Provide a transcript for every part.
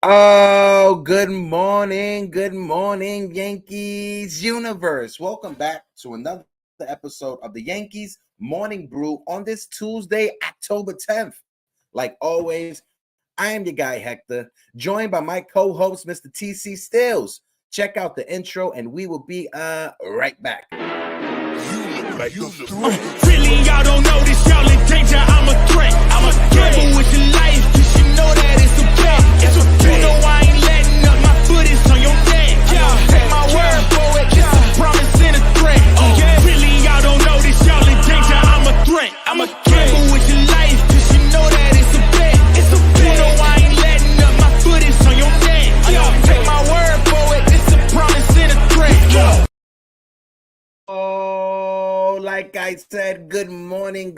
Oh, good morning, Yankees universe. Welcome back to another episode of the Yankees Morning Brew on this Tuesday, October 10th. Like always, I am your guy, Hector, joined by my co-host, Mr. TC Stills. Check out the intro, and we will be right back. Really, y'all don't know this, y'all in danger. I'm a threat. I'm a gamble with your life. You should know that it's a bet. It's a bet. You know I ain't letting up. My foot is on your neck. Take my word for it. It's a promise and a threat. Really, y'all don't know this, y'all in danger. I'm a threat. I'm a gamble with your life. You should know that it's a bet. It's a bet. You know I ain't letting up. My foot is on your neck. Take my word for it. It's a promise and a threat. Oh, like I said, good morning,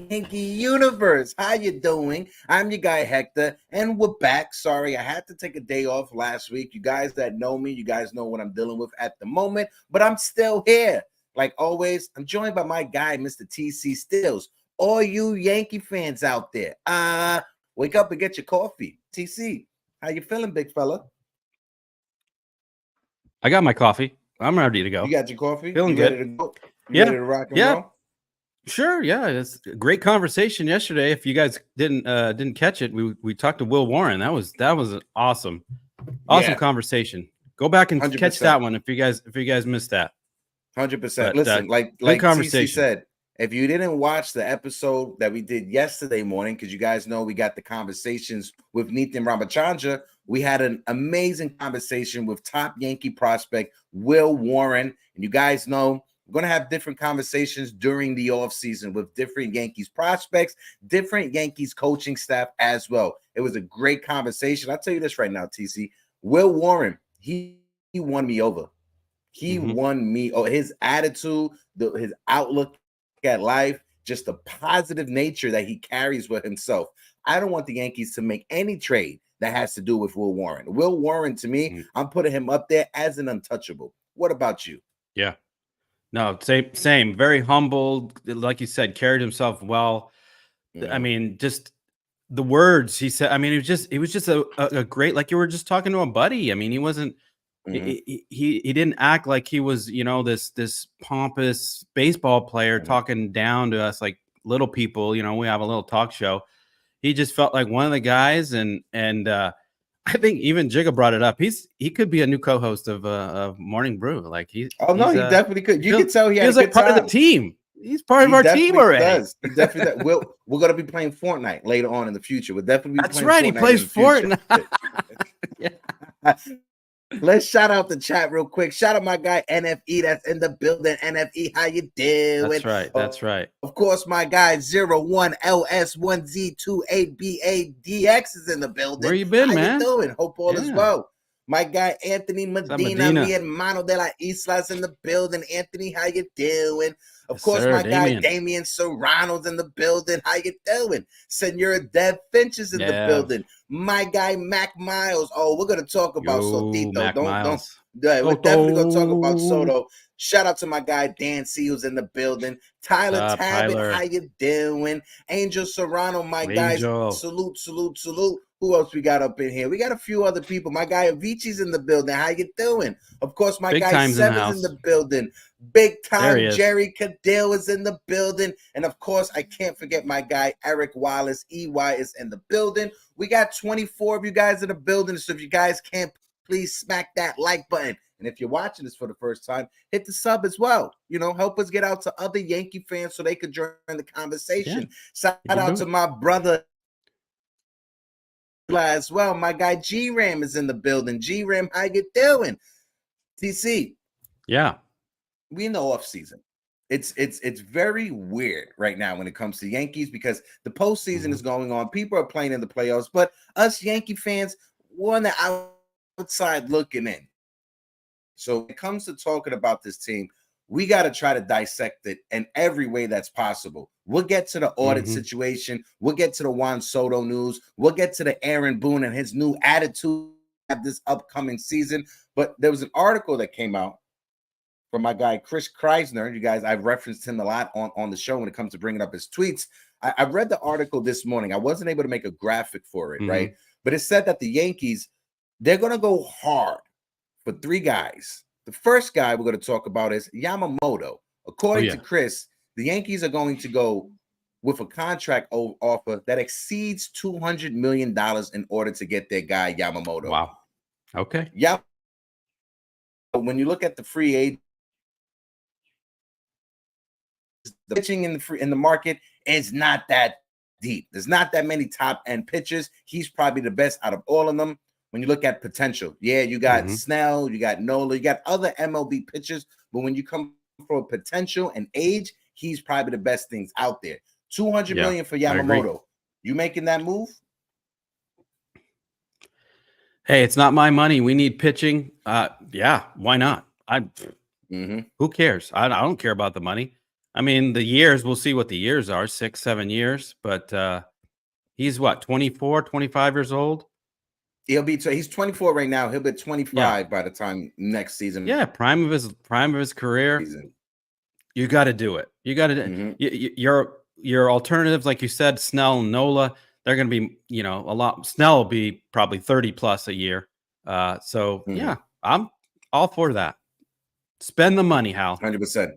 Yankee universe. How you doing? I'm your guy, Hector, and we're back. Sorry, I had to take a day off last week. You guys that know me, you guys know what I'm dealing with at the moment, but I'm still here. Like always, I'm joined by my guy, Mr. TC Stills. All you Yankee fans out there, wake up and get your coffee. TC, how you feeling, big fella? I got my coffee. I'm ready to go. You got your coffee? Feeling good. Ready to go? You ready to rock and roll? Sure. Yeah, it's a great conversation yesterday. If you guys didn't catch it, we talked to Will Warren. That was an awesome conversation. Go back and 100%. Catch that one if you guys missed that. 100%. Listen, like TC said, if you didn't watch the episode that we did yesterday morning, because you guys know we got the conversations with Nathan Ramachandra, we had an amazing conversation with top Yankee prospect Will Warren. And you guys know we're going to have different conversations during the offseason with different Yankees prospects, different Yankees coaching staff as well. It was a great conversation. I'll tell you this right now, TC. Will Warren, he won me over. He won me. Oh, his attitude, his outlook at life, just the positive nature that he carries with himself. I don't want the Yankees to make any trade that has to do with Will Warren. Will Warren, to me, I'm putting him up there as an untouchable. What about you? Yeah. No, same. Very humble. Like you said, carried himself well. I mean, just the words he said. I mean, it was just a great, like you were just talking to a buddy. I mean, he wasn't, he didn't act like he was, this pompous baseball player talking down to us like little people. We have a little talk show. He just felt like one of the guys, and I think even Jigga brought it up. He could be a new co-host of Morning Brew. Like he definitely could. You can tell he feels like part of the team. He's part of our team already. He definitely does. We're gonna be playing Fortnite later on in the future. We'll definitely be That's right. He plays Fortnite. Yeah. Let's shout out the chat real quick. Shout out my guy NFE that's in the building. NFE, how you doing? That's right. Of course, my guy 01LS1Z28BADX is in the building. Where you been, man? How you doing? Hope all is well. My guy Anthony Medina, mi hermano de la Islas in the building. Anthony, how you doing? Of course, my guy Damian Serrano's in the building. How you doing? Senor Dev Finch is in the building. My guy Mac Miles. Oh, we're gonna talk about Sotito. We're definitely gonna talk about Soto. Shout out to my guy Dan C who's in the building. Tyler Tabbitt, how you doing? Angel Serrano, my guys. Salute. Who else we got up in here? We got a few other people. My guy Avicii's in the building. How you doing? Of course, my guy Seven's in the building. Big time Jerry Cadell is in the building. And of course, I can't forget my guy Eric Wallace. EY is in the building. We got 24 of you guys in the building. So if you guys can't, please smack that like button. And if you're watching this for the first time, hit the sub as well. Help us get out to other Yankee fans so they could join the conversation. Shout out to my brother as well. My guy G-Ram is in the building. G-Ram, how you doing? TC. Yeah. We in the off season. It's very weird right now when it comes to Yankees because the postseason is going on. People are playing in the playoffs, but us Yankee fans, we're on the outside looking in. So when it comes to talking about this team, we got to try to dissect it in every way that's possible. We'll get to the audit situation. We'll get to the Juan Soto news. We'll get to the Aaron Boone and his new attitude of this upcoming season. But there was an article that came out from my guy, Chris Kreisner. You guys, I've referenced him a lot on the show when it comes to bringing up his tweets. I read the article this morning. I wasn't able to make a graphic for it, right? But it's said that the Yankees, they're going to go hard for 3 guys. The first guy we're going to talk about is Yamamoto. According to Chris, the Yankees are going to go with a contract offer that exceeds $200 million in order to get their guy Yamamoto. Wow. Okay. Yeah. When you look at the free agent, the pitching in the market is not that deep. There's not that many top end pitchers. He's probably the best out of all of them. When you look at potential, yeah, you got Snell, you got Nola, you got other MLB pitchers, but when you come for potential and age, he's probably the best things out there. $200 million for Yamamoto. You making that move? Hey, it's not my money. We need pitching. Yeah, why not? Who cares? I don't care about the money. I mean, the years, we'll see what the years are, 6, 7 years, but he's what, 24, 25 years old? He's 24 right now. He'll be 25 by the time next season. Yeah, prime of his career. You got to do it. You got to your alternatives, like you said, Snell and Nola, they're going to be, you know, a lot. Snell will be probably 30 plus a year. So yeah, I'm all for that. Spend the money, Hal. 100%.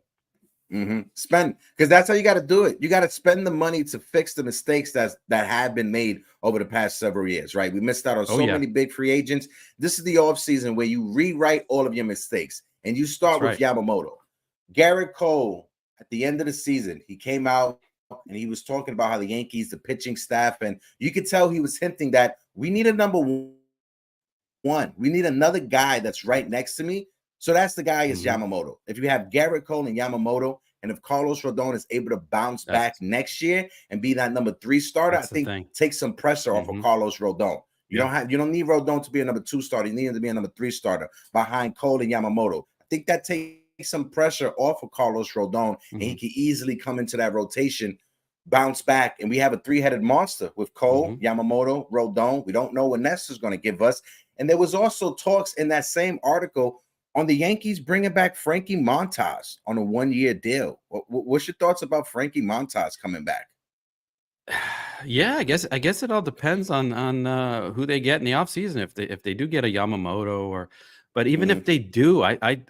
Spend, because that's how you got to do it. You got to spend the money to fix the mistakes that have been made over the past several years, right? We missed out on so many big free agents. This is the offseason where you rewrite all of your mistakes, and you start with Yamamoto. Garrett Cole, at the end of the season, he came out and he was talking about how the Yankees, the pitching staff, and you could tell he was hinting that we need a number one. We need another guy that's right next to me. So that's the guy is Yamamoto. If you have Garrett Cole and Yamamoto, and if Carlos Rodon is able to bounce back next year and be that number 3 starter, I think take some pressure off of Carlos Rodon. You don't need Rodon to be a number 2 starter. You need him to be a number 3 starter behind Cole and Yamamoto. I think that takes some pressure off of Carlos Rodon, and he can easily come into that rotation, bounce back, and we have a 3-headed monster with Cole, Yamamoto, Rodon. We don't know what Nestor's going to give us. And there was also talks in that same article on the Yankees bringing back Frankie Montas on a 1-year deal. What's your thoughts about Frankie Montas coming back? Yeah, I guess it all depends on who they get in the offseason. If they do get a Yamamoto, but even if they do, I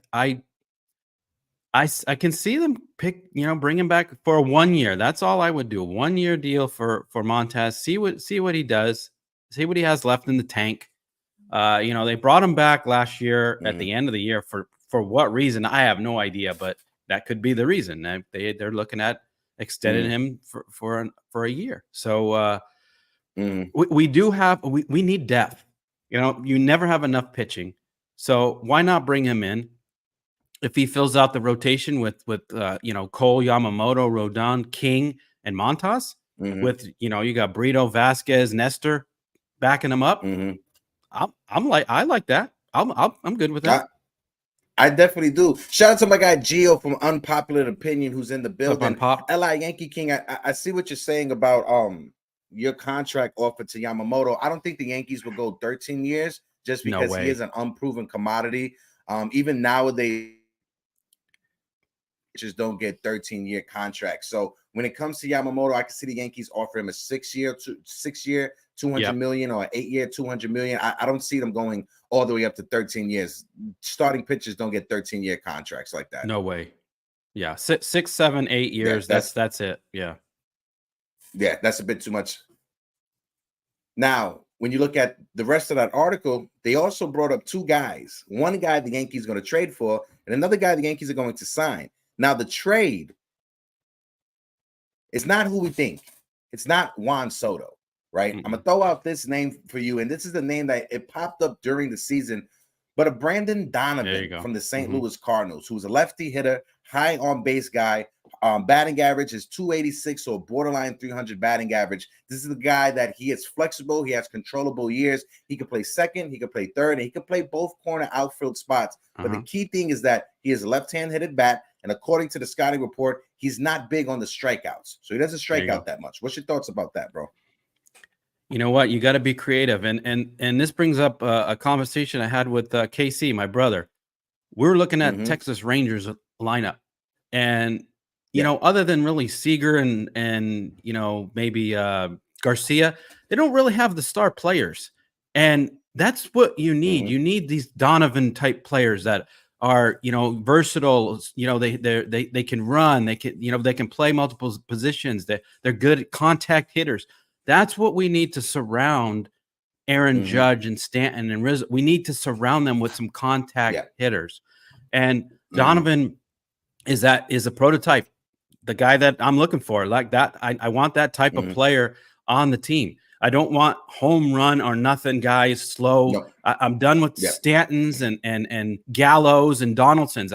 can see them bring him back for a 1 year. That's all I would do. A 1-year deal for Montas. See what he does. See what he has left in the tank. They brought him back last year at the end of the year for what reason? I have no idea, but that could be the reason. They're looking at extending him for a year. So we need depth. You never have enough pitching. So why not bring him in? If he fills out the rotation with Cole, Yamamoto, Rodon, King, and Montas, with you got Brito, Vasquez, Nestor backing him up. I like that. I'm good with that. I definitely do. Shout out to my guy Gio from Unpopular Opinion, who's in the building. LI Yankee King. I see what you're saying about your contract offer to Yamamoto. I don't think the Yankees will go 13 years just because he is an unproven commodity. Even nowadays, just don't get 13-year contracts. So when it comes to Yamamoto, I can see the Yankees offer him a 6-year, $200 million, or 8-year, $200 million. I don't see them going all the way up to 13 years. Starting pitchers don't get 13-year contracts like that. No way. Yeah, 6, 7, 8 years. Yeah, that's it. Yeah, that's a bit too much. Now, when you look at the rest of that article, they also brought up 2 guys. One guy the Yankees are going to trade for, and another guy the Yankees are going to sign. Now, the trade is not who we think. It's not Juan Soto, right? I'm going to throw out this name for you, and this is the name that it popped up during the season, but a Brandon Donovan from the St. Louis Cardinals, who's a lefty hitter, high on-base guy. Batting average is 286, so borderline 300 batting average. This is the guy that he is flexible. He has controllable years. He can play second, he can play third, and he can play both corner outfield spots. But the key thing is that he is a left-hand-hitted bat, and according to the scouting report, he's not big on the strikeouts. So he doesn't strike out that much. What's your thoughts about that, bro? You know what? You got to be creative. And this brings up a conversation I had with KC, my brother. We're looking at Texas Rangers lineup. And, other than really Seager and maybe Garcia, they don't really have the star players. And that's what you need. You need these Donovan type players that are, versatile. They can run. They can, they can play multiple positions. They're good at contact hitters. That's what we need to surround Aaron Judge and Stanton and Rizzo. We need to surround them with some contact hitters. And Donovan is a prototype, the guy that I'm looking for. Like that, I want that type of player on the team. I don't want home run or nothing guys, slow. No. I'm done with Stantons and Gallows and Donaldsons.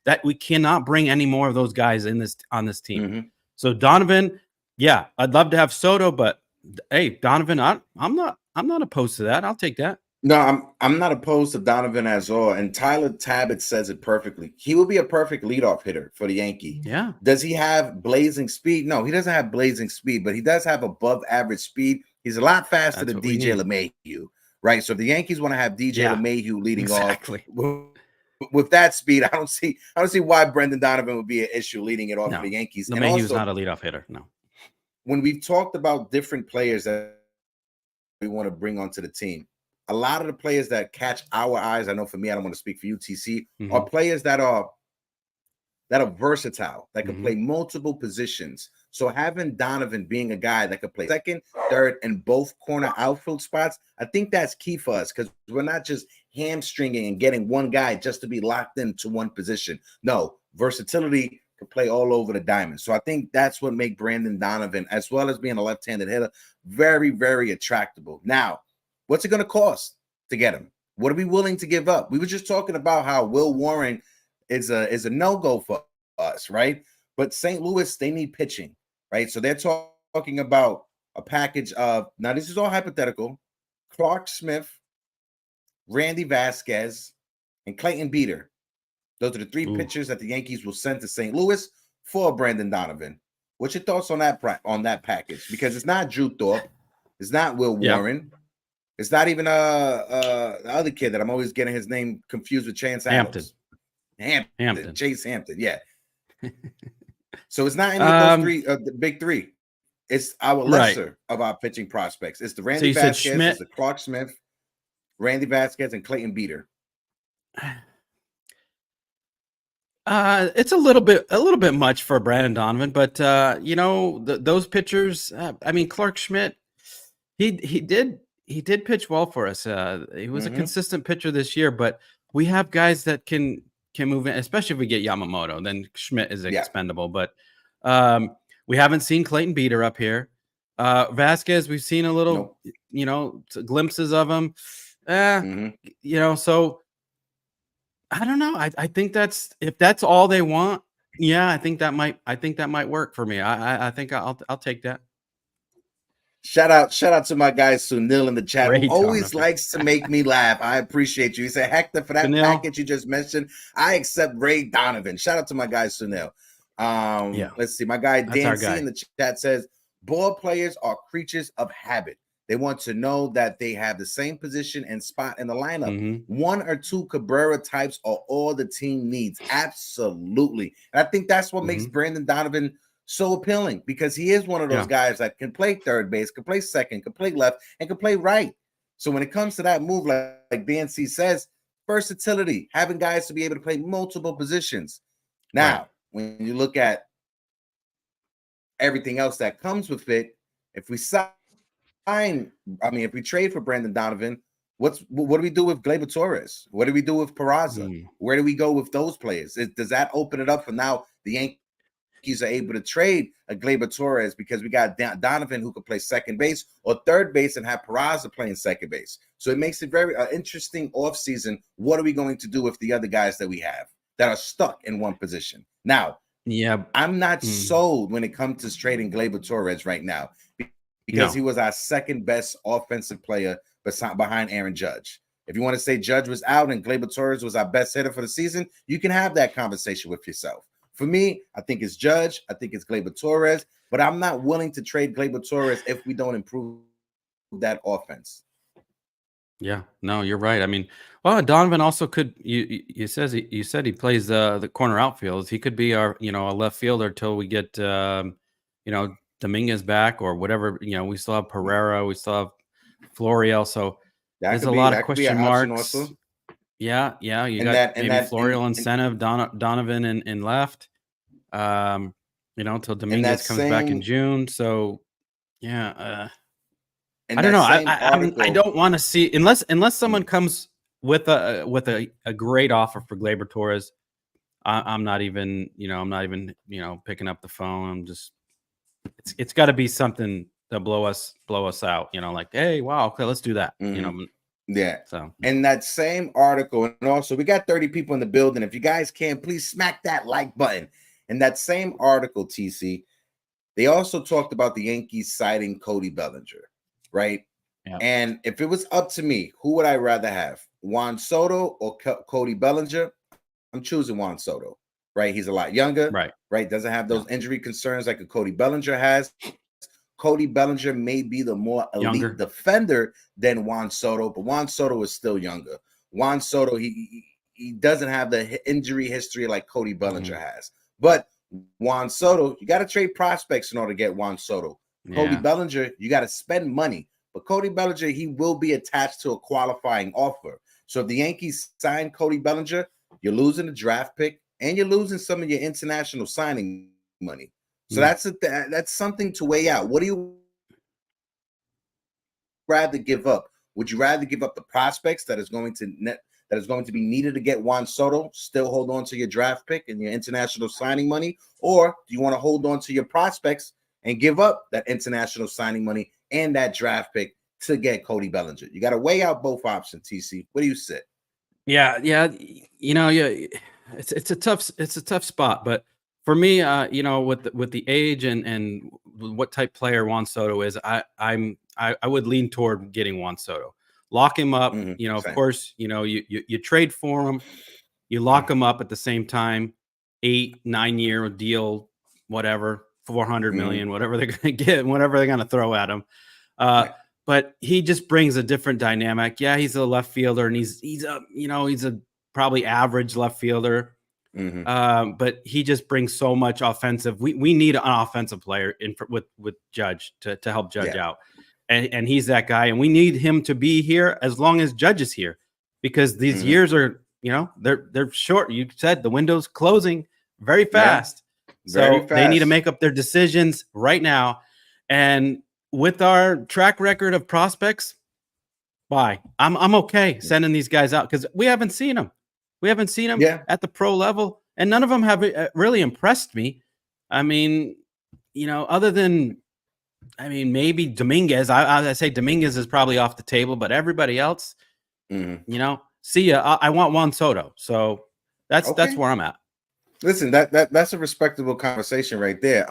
That we cannot bring any more of those guys on this team. So Donovan, I'd love to have Soto, but hey, Donovan, I'm not opposed to that. I'll take that. No, I'm not opposed to Donovan as all. And Tyler Tabbitt says it perfectly. He will be a perfect leadoff hitter for the Yankee. Yeah. Does he have blazing speed? No, he doesn't have blazing speed, but he does have above average speed. He's a lot faster than DJ LeMahieu, right? So if the Yankees want to have DJ LeMahieu leading off with that speed, I don't see why Brendan Donovan would be an issue leading it off for the Yankees. LeMahieu's not a leadoff hitter. No. When we've talked about different players that we want to bring onto the team, a lot of the players that catch our eyes, I know for me, I don't want to speak for you, TC, are players that are versatile, that can play multiple positions. So having Donovan being a guy that could play second, third, and both corner outfield spots, I think that's key for us because we're not just hamstringing and getting one guy just to be locked into one position. No, versatility could play all over the diamond. So I think that's what makes Brendan Donovan, as well as being a left-handed hitter, very, very attractable. Now, what's it going to cost to get him? What are we willing to give up? We were just talking about how Will Warren is a no-go for us, right? But St. Louis, they need pitching, right? So they're talking about a package of, now this is all hypothetical, Clark Smith, Randy Vasquez, and Clayton Beeter. Those are the three pitchers that the Yankees will send to St. Louis for Brendan Donovan. What's your thoughts on that package? Because it's not Drew Thorpe, it's not Will Warren, it's not even the other kid that I'm always getting his name confused with Chance Adams. Hampton. Chase Hampton, So it's not any of those three, the big three. It's our lesser of our pitching prospects. It's the Randy Vasquez, it's the Clark Smith, Randy Vasquez, and Clayton Beeter. It's a little bit much for Brandon Donovan, but those pitchers. I mean, Clark Schmidt, he did pitch well for us. He was a consistent pitcher this year, but we have guys that can move in, especially if we get Yamamoto. Then Schmidt is expendable, but we haven't seen Clayton Beeter up here. Vasquez, we've seen a little, glimpses of him. So. I don't know. I think if that's all they want. Yeah, I think that might work for me. I think I'll take that. Shout out to my guy Sunil in the chat, who always likes to make me laugh. I appreciate you. He said, Hector, for that package you just mentioned, I accept Ray Donovan. Shout out to my guy Sunil. Let's see. My guy Dan C in the chat says, ball players are creatures of habit. They want to know that they have the same position and spot in the lineup. One or two Cabrera types are all the team needs. Absolutely. And I think that's what makes Brendan Donovan so appealing, because he is one of those guys that can play third base, can play second, can play left, and can play right. So when it comes to that move, like Dan C says, versatility, having guys to be able to play multiple positions. Now, when you look at everything else that comes with it, if we if we trade for Brendan Donovan, what do we do with Gleyber Torres? What do we do with Peraza? Where do we go with those players? Does that open it up for now the Yankees are able to trade a Gleyber Torres because we got Donovan who could play second base or third base and have Peraza playing second base? So it makes it very interesting offseason. What are we going to do with the other guys that we have that are stuck in one position? Now, I'm not sold when it comes to trading Gleyber Torres right now, because he was our second best offensive player behind Aaron Judge. If you want to say Judge was out and Gleyber Torres was our best hitter for the season, you can have that conversation with yourself. For me, I think it's Judge. I think it's Gleyber Torres, but I'm not willing to trade Gleyber Torres if we don't improve that offense. Yeah, no, you're right. I mean, well, Donovan also could. You said he plays the corner outfield. He could be our a left fielder till we get Dominguez back or whatever. We still have Pereira, we still have Florial. So There's a lot of that could be question an option marks. also. Yeah. You And got that and maybe that Florial incentive, Donovan in left. Until and that Dominguez comes back in same June. So yeah, and I don't that know. same I article. don't want to see unless someone comes with a great offer for Gleyber Torres. I'm not even picking up the phone. I'm just it's got to be something to blow us out. Like, hey, wow, okay, let's do that. Yeah. So in that same article, and also we got 30 people in the building. If you guys can, please smack that like button. In that same article, TC, they also talked about the Yankees citing Cody Bellinger, right? Yeah. And if it was up to me, who would I rather have, Juan Soto or Cody Bellinger? I'm choosing Juan Soto, right? He's a lot younger, right? Doesn't have those injury concerns like a Cody Bellinger has. Cody Bellinger may be the more elite defender than Juan Soto, but Juan Soto is still younger. Juan Soto, he doesn't have the injury history like Cody Bellinger has. But Juan Soto, you got to trade prospects in order to get Juan Soto. Cody Bellinger, you got to spend money. But Cody Bellinger, he will be attached to a qualifying offer. So if the Yankees sign Cody Bellinger, you're losing a draft pick and you're losing some of your international signing money. So that's something to weigh out. What do you rather give up? Would you rather give up the prospects that is going to be needed to get Juan Soto, still hold on to your draft pick and your international signing money, or do you want to hold on to your prospects and give up that international signing money and that draft pick to get Cody Bellinger? You got to weigh out both options, TC. What do you say? Yeah. It's a tough spot, but for me, with the age and what type player Juan Soto is, I would lean toward getting Juan Soto. Lock him up. Of course, you trade for him, you lock him up at the same time, 8-9 year deal, whatever, 400 million, whatever they're gonna get, whatever they're gonna throw at him. But he just brings a different dynamic. Yeah, he's a left fielder, and he's a probably average left fielder. But he just brings so much offensive. We need an offensive player with Judge to help Judge out, and he's that guy. And we need him to be here as long as Judge is here, because these years are they're short. You said the window's closing very fast, they need to make up their decisions right now. And with our track record of prospects, I'm okay sending these guys out because we haven't seen them. We haven't seen them at the pro level, and none of them have really impressed me. I mean, other than, maybe Dominguez. I say Dominguez is probably off the table, but everybody else, see ya. I want Juan Soto, so that's where I'm at. Listen, that's a respectable conversation right there.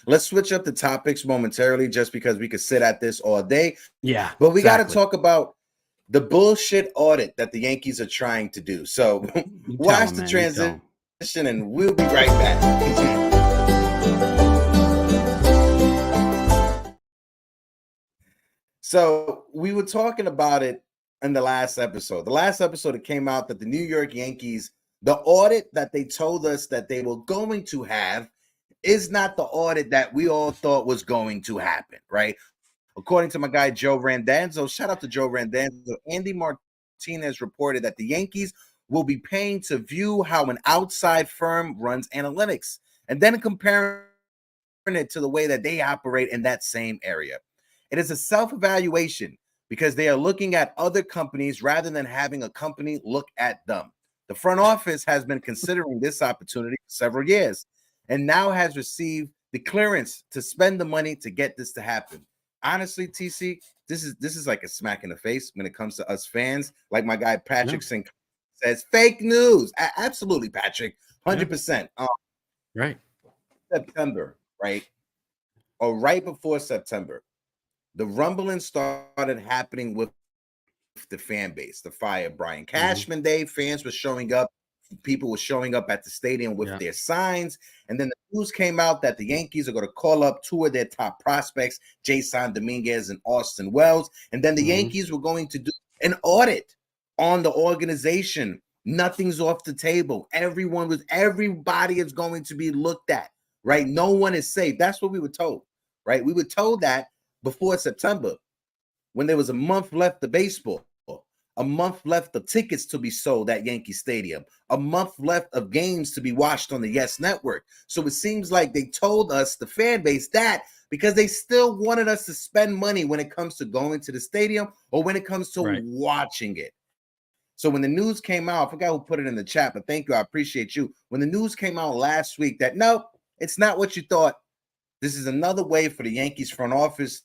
Let's switch up the topics momentarily, just because we could sit at this all day. Yeah, but we got to talk about the bullshit audit that the Yankees are trying to do. So watch the transition and we'll be right back. So we were talking about it in the last episode. The last episode, it came out that the New York Yankees, the audit that they told us that they were going to have is not the audit that we all thought was going to happen, right? According to my guy, Joe Randazzo, shout out to Joe Randazzo, Andy Martinez reported that the Yankees will be paying to view how an outside firm runs analytics and then comparing it to the way that they operate in that same area. It is a self-evaluation because they are looking at other companies rather than having a company look at them. The front office has been considering this opportunity for several years and now has received the clearance to spend the money to get this to happen. Honestly, TC, this is like a smack in the face when it comes to us fans. Like my guy Patrick Sinclair says, fake news. Absolutely, Patrick, 100%. Right. September, right? Or right before September, the rumbling started happening with the fan base. The fire Brian Cashman Day, fans were showing up. People were showing up at the stadium with their signs. And then the news came out that the Yankees are going to call up two of their top prospects, Jason Dominguez and Austin Wells. And then the Yankees were going to do an audit on the organization. Nothing's off the table. Everybody is going to be looked at, right? No one is safe. That's what we were told, right? We were told that before September, when there was a month left of baseball. a month left of tickets to be sold at Yankee Stadium, a month left of games to be watched on the Yes Network. So it seems like they told us, the fan base, that because they still wanted us to spend money when it comes to going to the stadium or when it comes to watching it. So when the news came out, I forgot who put it in the chat, but thank you, I appreciate you. When the news came out last week that, nope, it's not what you thought. This is another way for the Yankees front office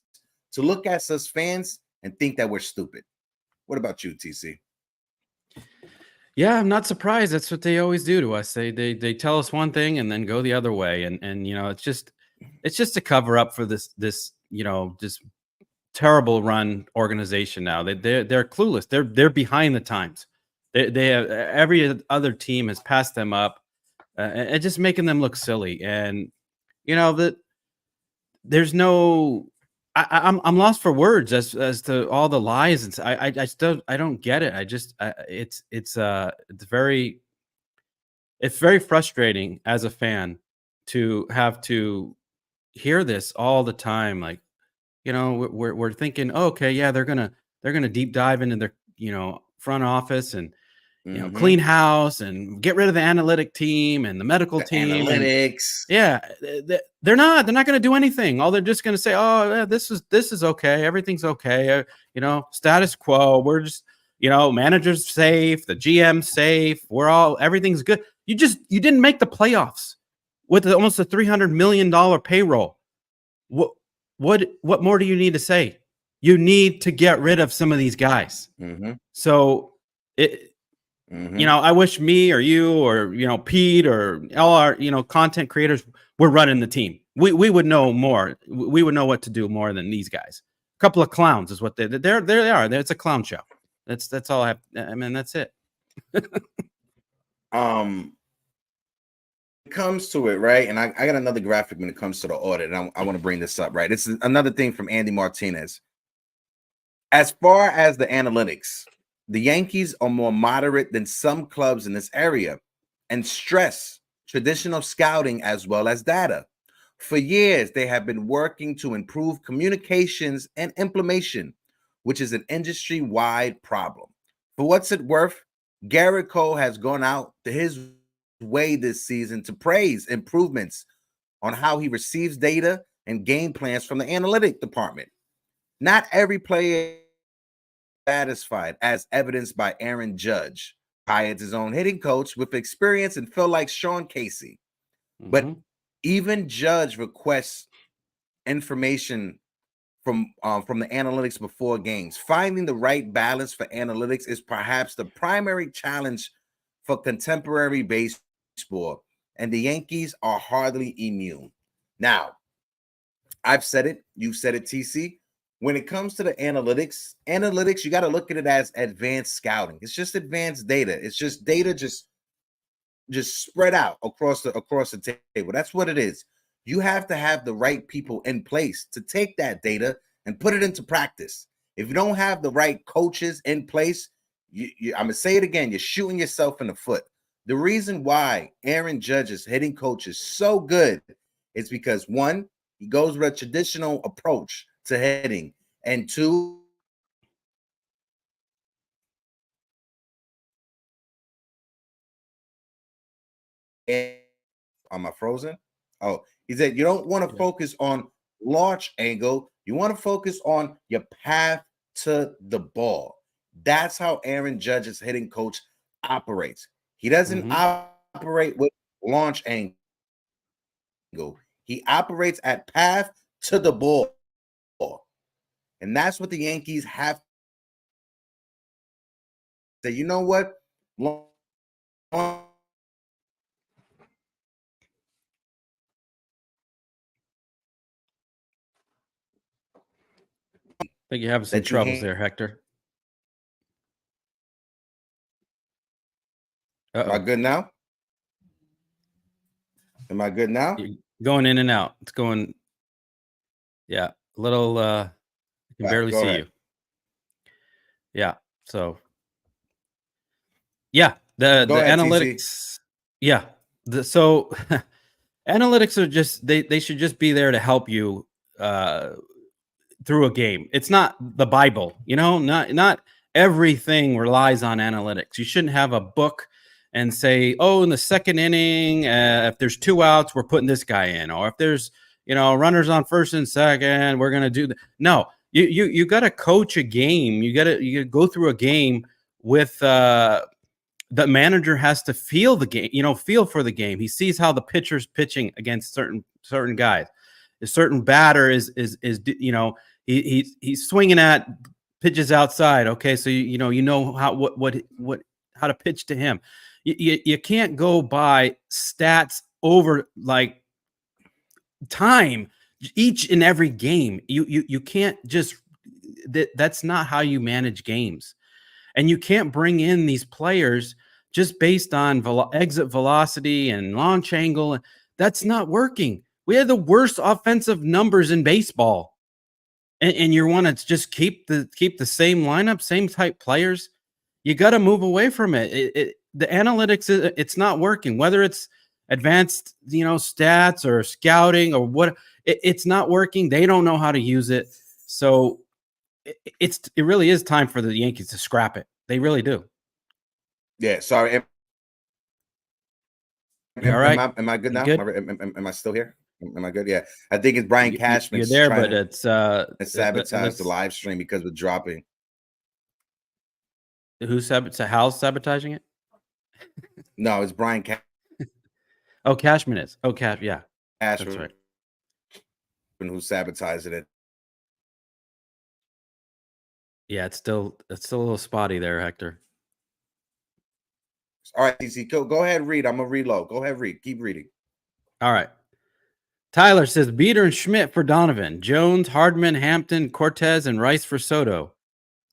to look at us fans and think that we're stupid. What about you, TC? Yeah, I'm not surprised. That's what they always do to us. They tell us one thing and then go the other way. And you know, it's just a cover up for this you know, just terrible run organization now. They're clueless. They're behind the times. They have, every other team has passed them up, and just making them look silly. And you know that there's no. I'm lost for words as to all the lies. And I still don't get it. It's very frustrating as a fan to have to hear this all the time. Like, you know, we're thinking, oh, okay, yeah, they're gonna deep dive into their, you know, front office and you know, clean house and get rid of the analytic team and the medical team. Analytics. Yeah, they're not going to do anything. All they're just going to say, oh, yeah, this is okay. Everything's okay. You know, status quo. We're just, you know, manager's safe. The GM safe. Everything's good. You didn't make the playoffs with almost a $300 million payroll. What more do you need to say? You need to get rid of some of these guys. So you know, I wish me or you or, you know, Pete or all our, you know, content creators were running the team. We would know more. We would know what to do more than these guys. A couple of clowns is what they are. It's a clown show. That's all I have. I mean, that's it. It comes to it, right? And I got another graphic when it comes to the audit. And I want to bring this up, right? It's another thing from Andy Martinez. As far as the analytics, the Yankees are more moderate than some clubs in this area and stress traditional scouting as well as data. For years, they have been working to improve communications and implementation, which is an industry-wide problem. For what's it worth, Garrett Cole has gone out to his way this season to praise improvements on how he receives data and game plans from the analytic department. Not every player satisfied, as evidenced by Aaron Judge, hired his own hitting coach with experience and felt like Sean Casey. But even Judge requests information from the analytics before games. Finding the right balance for analytics is perhaps the primary challenge for contemporary baseball, and the Yankees are hardly immune. Now, I've said it, you've said it, TC. When it comes to the analytics, you got to look at it as advanced scouting. It's just advanced data. It's just data just spread out across the table. That's what it is. You have to have the right people in place to take that data and put it into practice. If you don't have the right coaches in place, I'm going to say it again, you're shooting yourself in the foot. The reason why Aaron Judge's hitting coach is so good is because, one, he goes with a traditional approach to hitting, and two, am I frozen? Oh, he said you don't want to focus on launch angle. You want to focus on your path to the ball. That's how Aaron Judge's hitting coach operates. He doesn't operate with launch angle. He operates at path to the ball. And that's what the Yankees have to say. You know what? I think you're having some troubles there, Hector. Am I good now? Am I good now? You're going in and out. It's going, yeah, a little, I can barely see you. Yeah, so, yeah, the analytics, TC. Yeah, so analytics are just, they should just be there to help you through a game. It's not the Bible, you know, not everything relies on analytics. You shouldn't have a book and say, oh, in the second inning, if there's 2 outs, we're putting this guy in, or if there's, you know, runners on first and second, we're gonna do that. No, you got to coach a game. You got to go through a game with the manager has to feel the game, you know, feel for the game. He sees how the pitcher's pitching against certain guys. A certain batter is you know, he's swinging at pitches outside. Okay, so you know how how to pitch to him. You can't go by stats over like time each and every game. You can't just that's not how you manage games. And you can't bring in these players just based on exit velocity and launch angle. That's not working. We have the worst offensive numbers in baseball. And you want to just keep the same lineup, same type players. You got to move away from it. The analytics, it's not working. Whether it's advanced, you know, stats or scouting or what, it's not working. They don't know how to use it. So it really is time for the Yankees to scrap it. They really do. Yeah. Sorry. All right. Am I good now? Good? Am I still here? Am I good? Yeah. I think it's Brian Cashman. You're there, but it's sabotage the live stream because we're dropping. Who's Hal's sabotaging it? No, it's Brian Cashman. Oh, Cashman is. Oh, yeah. Cashman. That's right. Who sabotaged it. Yeah, it's still a little spotty there, Hector. All right, DC, go ahead, read. I'm gonna reload. Go ahead, read. Keep reading. All right. Tyler says Beater and Schmidt for Donovan, Jones, Hardman, Hampton, Cortez, and Rice for Soto,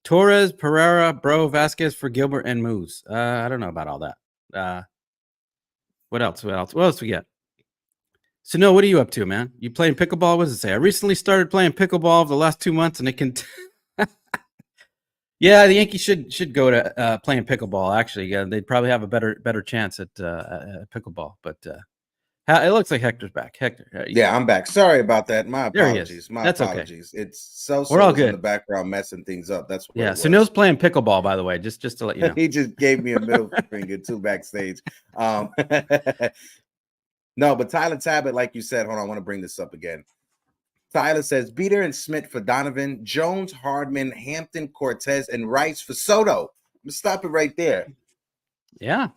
Torres, Pereira, Bro, Vasquez for Gilbert and Moose. I don't know about all that. What else? What else we got? So, no, what are you up to, man? You playing pickleball? What does it say? I recently started playing pickleball for the last 2 months, and it can. Yeah, the Yankees should go to playing pickleball. Actually, they'd probably have a better chance at pickleball. But it looks like Hector's back. Hector, yeah, I'm back. Sorry about that. My apologies. That's apologies. Okay. It's we're all good in the background messing things up. That's what So Neil's playing pickleball, by the way, just to let you know. He just gave me a middle finger too backstage. No, but Tyler Tabbitt, like you said, hold on, I want to bring this up again. Tyler says Beater and Schmidt for Donovan, Jones, Hardman, Hampton, Cortez, and Rice for Soto. I'm gonna stop it right there. Yeah,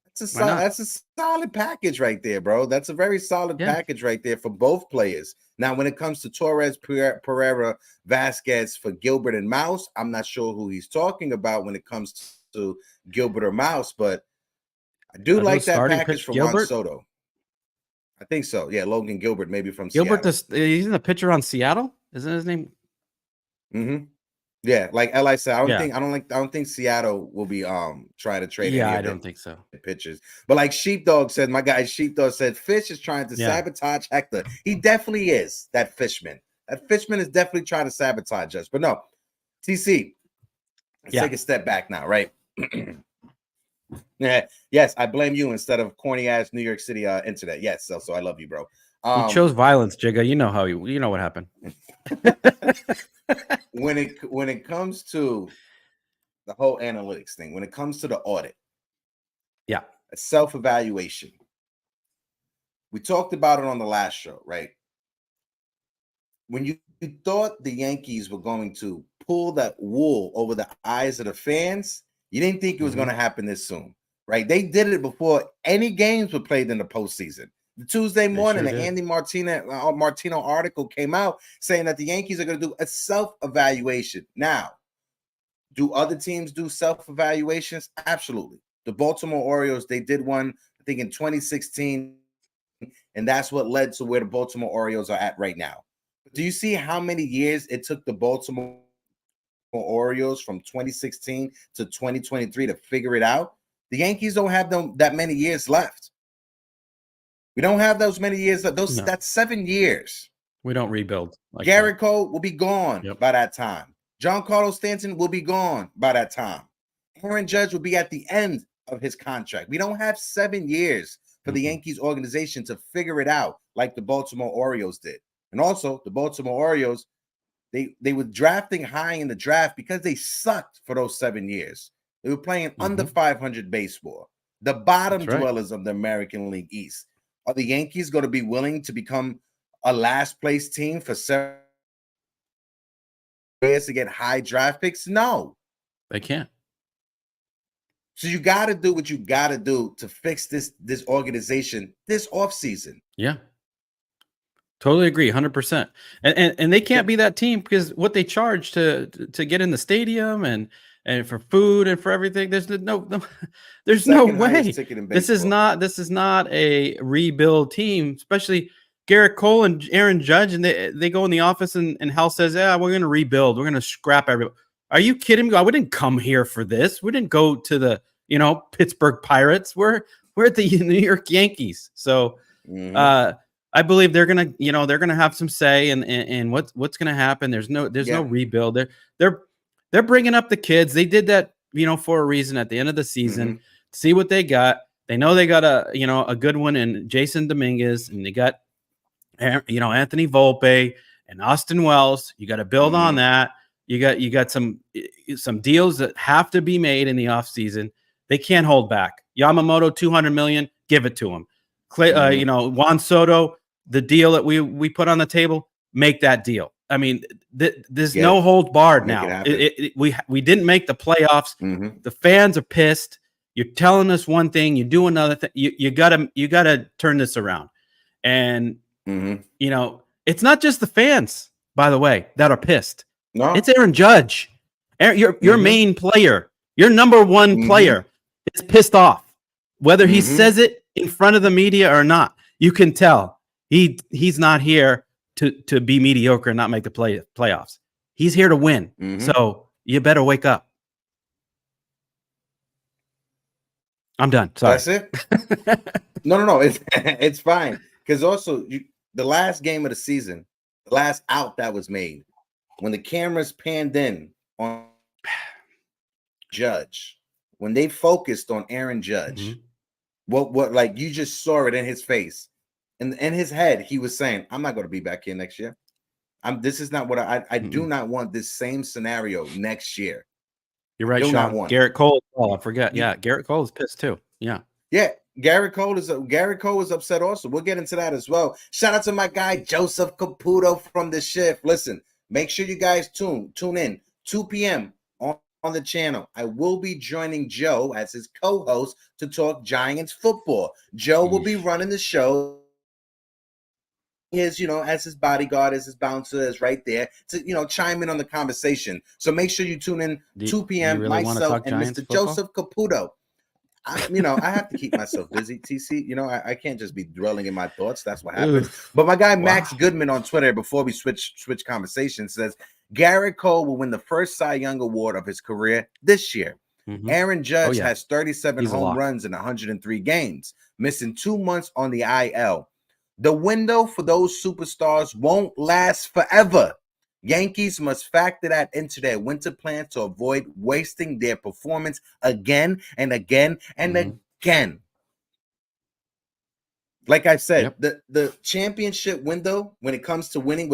that's a solid package right there, bro. That's a very solid package right there for both players. Now, when it comes to Torres, Pereira, Vasquez for Gilbert and Mouse, I'm not sure who he's talking about when it comes to Gilbert or Mouse, but I do like that package for Juan Soto. I think so. Yeah, Logan Gilbert, maybe from Seattle. He's in the pitcher on Seattle. Isn't his name? Mm-hmm. Yeah, like Eli said, I don't think Seattle will be trying to trade. Yeah, I don't think so. Pitchers, but like Sheepdog said, my guy Sheepdog said, Fish is trying to sabotage Hector. He definitely is. That Fishman is definitely trying to sabotage us. But no, TC, let's take a step back now, right? Yeah, yes, I blame you instead of corny ass New York City internet. Yes, so I love you, bro. You chose violence, Jigga. You know how you know what happened. When it comes to the whole analytics thing, when it comes to the audit, a self-evaluation. We talked about it on the last show, right? When you thought the Yankees were going to pull that wool over the eyes of the fans, you didn't think it was going to happen this soon, right? They did it before any games were played in the postseason. The Tuesday morning, the Andy Martino article came out saying that the Yankees are going to do a self-evaluation. Now, do other teams do self-evaluations? Absolutely. The Baltimore Orioles, they did one, I think, in 2016, and that's what led to where the Baltimore Orioles are at right now. Do you see how many years it took the Baltimore Orioles from 2016 to 2023 to figure it out? The Yankees don't have that many years left. We don't have those many years. That's 7 years. We don't rebuild. Garrett Cole will be gone by that time. Giancarlo Stanton will be gone by that time. Aaron Judge will be at the end of his contract. We don't have 7 years for the Yankees organization to figure it out like the Baltimore Orioles did. And also, the Baltimore Orioles, they were drafting high in the draft because they sucked for those 7 years. They were playing under 500 baseball, the bottom dwellers of the American League East. Are the Yankees going to be willing to become a last place team for 7 years to get high draft picks? No, they can't. So you got to do what you got to do to fix this organization this offseason. Yeah. Totally agree, 100%. And they can't be that team because what they charge to get in the stadium and for food and for everything, there's no there's no way. This is not a rebuild team, especially Garrett Cole and Aaron Judge, and they go in the office and Hal says, "Yeah, we're going to rebuild. We're going to scrap everybody." Are you kidding me? We didn't come here for this. We didn't go to the Pittsburgh Pirates. We're at the New York Yankees. So I believe they're gonna have some say in what's gonna happen. There's no rebuild. They're bringing up the kids. They did that for a reason at the end of the season. See what they got. They know they got a good one in Jason Dominguez, and they got Anthony Volpe and Austin Wells. You got to build on that. You got some deals that have to be made in the offseason. They can't hold back. Yamamoto, $200 million, give it to him. Juan Soto, the deal that we put on the table, make that deal. I mean, there's no hold barred now. We didn't make the playoffs. The fans are pissed. You're telling us one thing, you do another thing. You gotta turn this around. And it's not just the fans, by the way, that are pissed. No, it's Aaron Judge, your main player, your number one player. Is pissed off, whether he says it in front of the media or not. You can tell he's not here to be mediocre and not make the playoffs. He's here to win. So you better wake up. I'm done. Sorry. That's it. No. It's fine. Because also the last game of the season, the last out that was made, when the cameras panned in on Judge, when they focused on Aaron Judge, what like you just saw it in his face. And in his head, he was saying, I'm not going to be back here next year. This is not what I do not want this same scenario next year. You're right, Sean. Garrett Cole. Oh, I forgot. Yeah, Garrett Cole is pissed too. Yeah. Garrett Cole is upset also. We'll get into that as well. Shout out to my guy Joseph Caputo from The Shift. Listen, make sure you guys tune in 2 p.m. on the channel. I will be joining Joe as his co-host to talk Giants football. Joe will be running the show. As his bodyguard, as his bouncer, is right there to chime in on the conversation. So make sure you tune in 2 p.m. Really myself and Giants Mr. football? Joseph Caputo. I have to keep myself busy, TC. I can't just be dwelling in my thoughts. That's what happens. But my guy Max Goodman on Twitter, before we switch conversation, says Garrett Cole will win the first Cy Young Award of his career this year. Aaron Judge has 37 home runs in 103 games, missing 2 months on the IL. The window for those superstars won't last forever. Yankees must factor that into their winter plan to avoid wasting their performance again and again and again. Like I said, the championship window when it comes to winning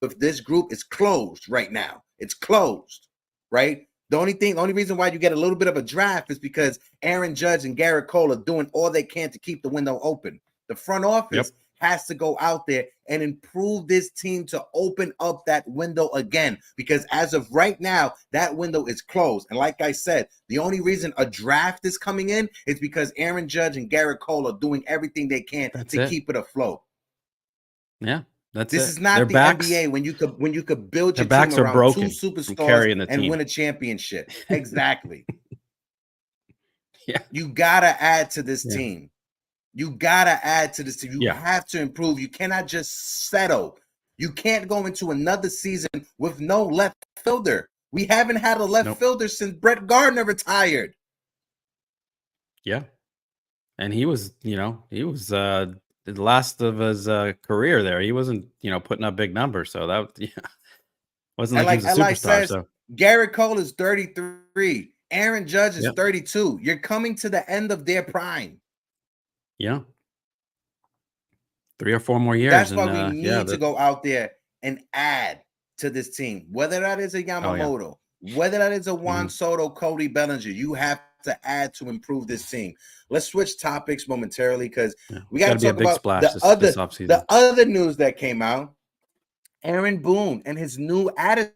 with this group is closed right now. It's closed, right? The only reason why you get a little bit of a draft is because Aaron Judge and Garrett Cole are doing all they can to keep the window open. The front office has to go out there and improve this team to open up that window again, because as of right now, that window is closed. And like I said, the only reason a draft is coming in is because Aaron Judge and Garrett Cole are doing everything they can to keep it afloat. Yeah. This is not the NBA when you could build your team around two superstars and win a championship. Exactly. You gotta add to this team. You gotta add to this team. You have to improve. You cannot just settle. You can't go into another season with no left fielder. We haven't had a left fielder since Brett Gardner retired. Yeah, and he was the last of his career there. He wasn't putting up big numbers, so that wasn't like he was a superstar. Garrett Cole is 33. Aaron Judge is 32. You're coming to the end of their prime. Yeah. 3 or 4 more years. That's why we need to go out there and add. to this team. Whether that is a Yamamoto, whether that is a Juan Soto, Cody Bellinger, you have to add to improve this team. Let's switch topics momentarily because we got to talk about the other news that came out. Aaron Boone and his new attitude.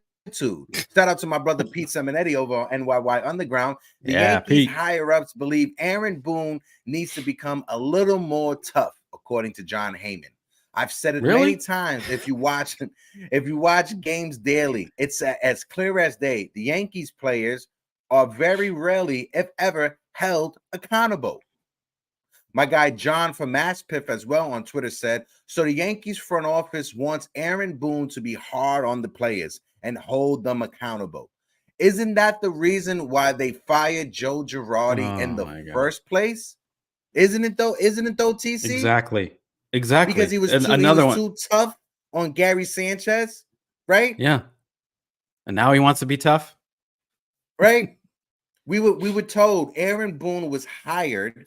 Shout out to my brother Pete Simonetti over on NYY Underground. The Yankees higher-ups believe Aaron Boone needs to become a little more tough, according to John Heyman. I've said it many times. If you watch games daily, it's as clear as day. The Yankees players are very rarely, if ever, held accountable. My guy John from MassPiff as well on Twitter said, so the Yankees front office wants Aaron Boone to be hard on the players and hold them accountable. Isn't that the reason why they fired Joe Girardi in the first place? Isn't it though, TC? Exactly. Because he was too tough on Gary Sanchez, right? Yeah. And now he wants to be tough. Right? We were told Aaron Boone was hired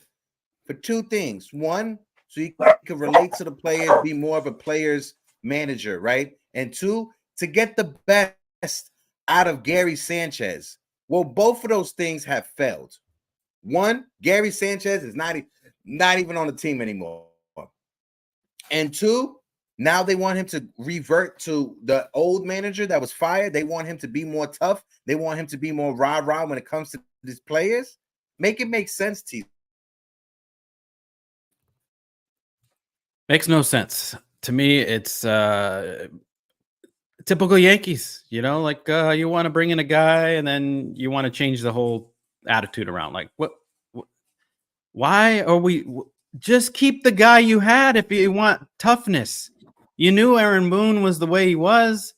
for two things. One, so he could relate to the players, be more of a player's manager, right? And two, to get the best out of Gary Sanchez. Well, both of those things have failed. One, Gary Sanchez is not even on the team anymore. And two, now they want him to revert to the old manager that was fired. They want him to be more tough. They want him to be more rah-rah when it comes to these players. Make it make sense to you. Makes no sense. To me, it's typical Yankees, you know, like you want to bring in a guy and then you want to change the whole attitude around. Like, what why are we just keep the guy you had if you want toughness? You knew Aaron Boone was the way he was.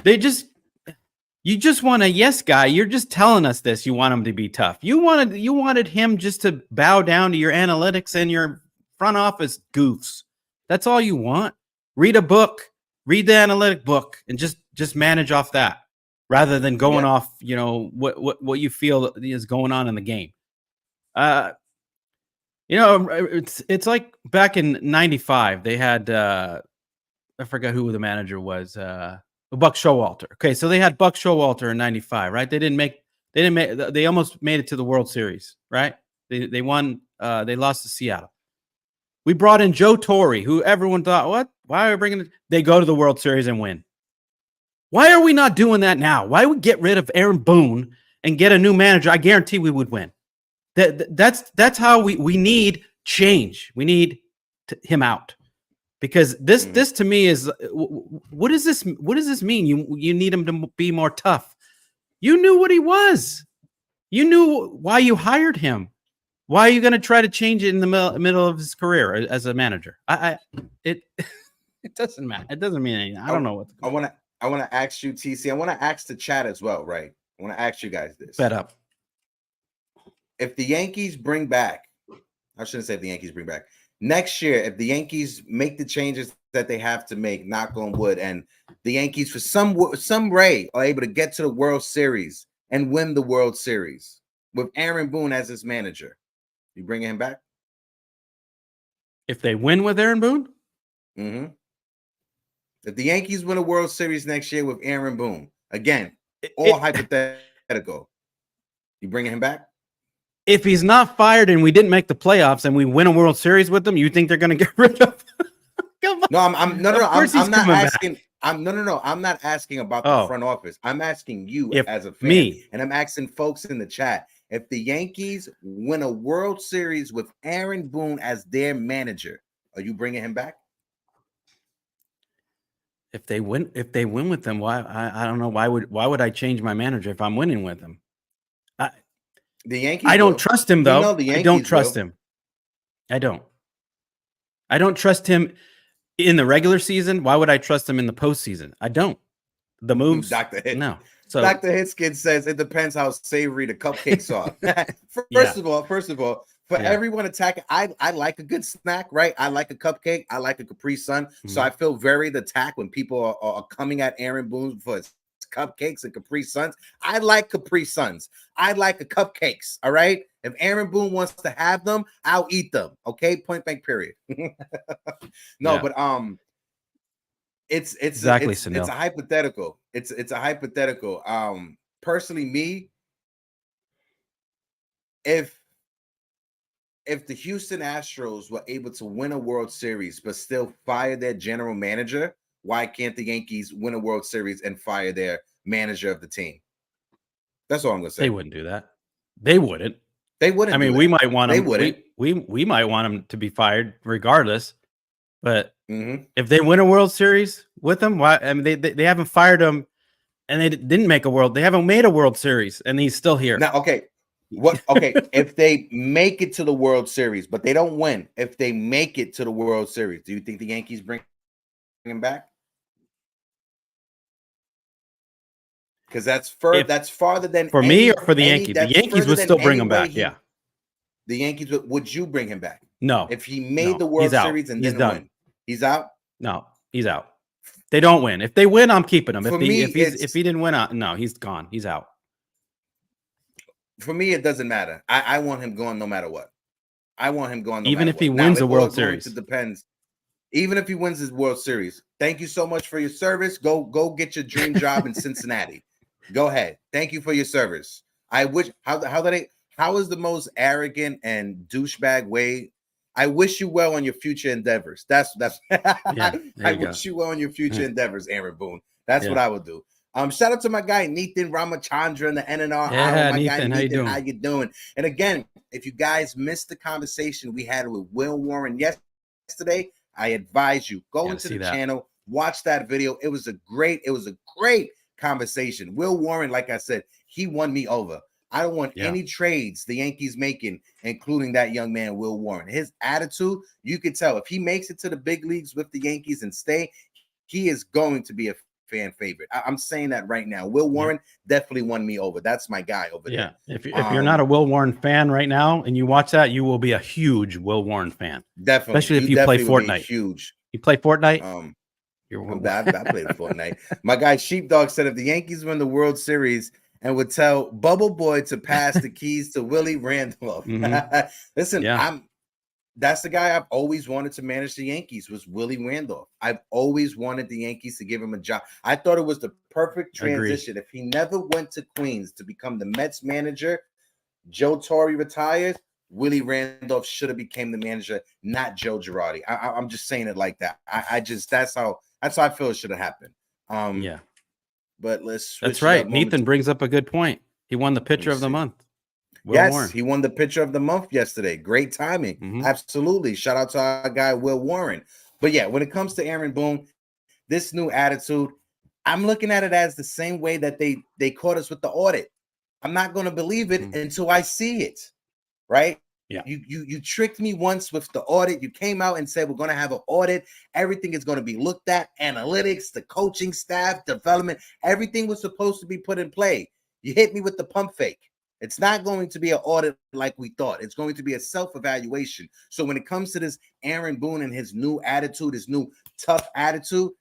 You just want a yes guy. You're just telling us this. You want him to be tough. You wanted him just to bow down to your analytics and your front office goofs. That's all you want. Read a book, read the analytic book, and just manage off that rather than going off, you know, what you feel is going on in the game. You know, it's like back in ’95, they had I forgot who the manager was, Buck Showalter. Okay, so they had Buck Showalter in '95, right? They almost made it to the World Series, right? They won, they lost to Seattle. We brought in Joe Torre, who everyone thought, what? Why are we bringing it? They go to the World Series and win. Why are we not doing that now? Why would we get rid of Aaron Boone and get a new manager? I guarantee we would win. That's how we need change. We need him out because this to me is what does this mean? You need him to be more tough. You knew what he was. You knew why you hired him. Why are you going to try to change it in the middle of his career as a manager? It doesn't matter. It doesn't mean anything. I don't know what. I want to ask you, TC. I want to ask the chat as well, right? I want to ask you guys this. Fed up. If the Yankees bring back, I shouldn't say if the Yankees bring back next year, if the Yankees make the changes that they have to make, knock on wood, and the Yankees for some way are able to get to the World Series and win the World Series with Aaron Boone as his manager, you bringing him back? If they win with Aaron Boone? Mm-hmm. If the Yankees win a World Series next year with Aaron Boone, again, hypothetical, you bringing him back? If he's not fired and we didn't make the playoffs and we win a World Series with him, you think they're going to get rid of him? No, I'm not asking. I'm not asking about the front office. I'm asking you as a fan, and I'm asking folks in the chat. If the Yankees win a World Series with Aaron Boone as their manager, are you bringing him back? If they win with them, why? I don't know. Why would I change my manager if I'm winning with him? The Yankees. I don't trust him though. I don't trust him. I don't trust him in the regular season. Why would I trust him in the postseason? I don't. The moves, Dr. Hit. No. So Dr. Hitskin says it depends how savory the cupcakes are. First of all, for everyone attacking, I like a good snack, right? I like a cupcake. I like a Capri Sun. Mm-hmm. So I feel very attacked when people are coming at Aaron Boone for his cupcakes and Capri Suns. I like Capri Suns. I like the cupcakes. All right. If Aaron Boone wants to have them, I'll eat them. Okay. Point blank, period. But it's Exactly, it's a Sunil. hypothetical. It's a hypothetical. Personally, me, if the Houston Astros were able to win a World Series but still fire their general manager, why can't the Yankees win a World Series and fire their manager of the team? That's all I'm gonna say. They wouldn't do that. They wouldn't. They wouldn't. I mean, do we that. might want They them. wouldn't. We might want them to be fired regardless. But Mm-hmm. if they win a World Series with them, why? I mean, they haven't fired him, and they didn't make a world. They haven't made a World Series, and he's still here. Now, okay, what? Okay, if they make it to the World Series, but they don't win, if they make it to the World Series, do you think the Yankees bring him back? Because that's farther than for me or for the Yankees. The that's Yankees further would than still bring him anybody back. Yeah, the Yankees would you bring him back? no. If he made No, the World he's out. Series and He's didn't done. win, he's out. No, he's out. They don't win. If they win, I'm keeping him. For me, If he didn't win, no, he's gone. He's out. For me, it doesn't matter. I want him going no matter what. I want him going no Even matter if he what. wins Now, a World Series. It depends. Even if he wins his World Series. Thank you so much for your service. Go get your dream job in Cincinnati. Go ahead. Thank you for your service. I wish how is the most arrogant and douchebag way. I wish you well on your future endeavors. That's Yeah, I wish you well on your future endeavors, Aaron Boone. That's what I would do. Shout out to my guy Nathan Ramachandra in the NNR. Yeah, my Nathan, guy Nathan, how you doing? And again, if you guys missed the conversation we had with Will Warren yesterday, I advise you go into the channel, watch that video. It was a great conversation. Will Warren, like I said, he won me over. I don't want any trades the Yankees making, including that young man, Will Warren. His attitude, you could tell if he makes it to the big leagues with the Yankees and stay, he is going to be a fan favorite. I'm saying that right now. Will Warren definitely won me over. That's my guy over there. If you're not a Will Warren fan right now and you watch that, you will be a huge Will Warren fan. Definitely. Especially if you play Fortnite. Huge. You play Fortnite? I played Fortnite. My guy Sheepdog said if the Yankees win the World Series and would tell Bubble Boy to pass the keys to Willie Randolph. Listen, that's the guy I've always wanted to manage the Yankees was Willie Randolph. I've always wanted the Yankees to give him a job. I thought it was the perfect transition. If he never went to Queens to become the Mets manager, Joe Torre retires, Willie Randolph should have became the manager, not Joe Girardi. I'm just saying it like that. That's how I feel it should have happened. But let's. That's right. Nathan brings up a good point. He won the pitcher of the month. Will Warren. He won the pitcher of the month yesterday. Great timing. Absolutely. Shout out to our guy, Will Warren. But yeah, when it comes to Aaron Boone, this new attitude, I'm looking at it as the same way that they caught us with the audit. I'm not going to believe it until I see it. Right? Yeah. You tricked me once with the audit. You came out and said we're going to have an audit. Everything is going to be looked at. Analytics, the coaching staff, development, everything was supposed to be put in play. You hit me with the pump fake. It's not going to be an audit like we thought. It's going to be a self-evaluation. So when it comes to this Aaron Boone and his new attitude, his new tough attitude,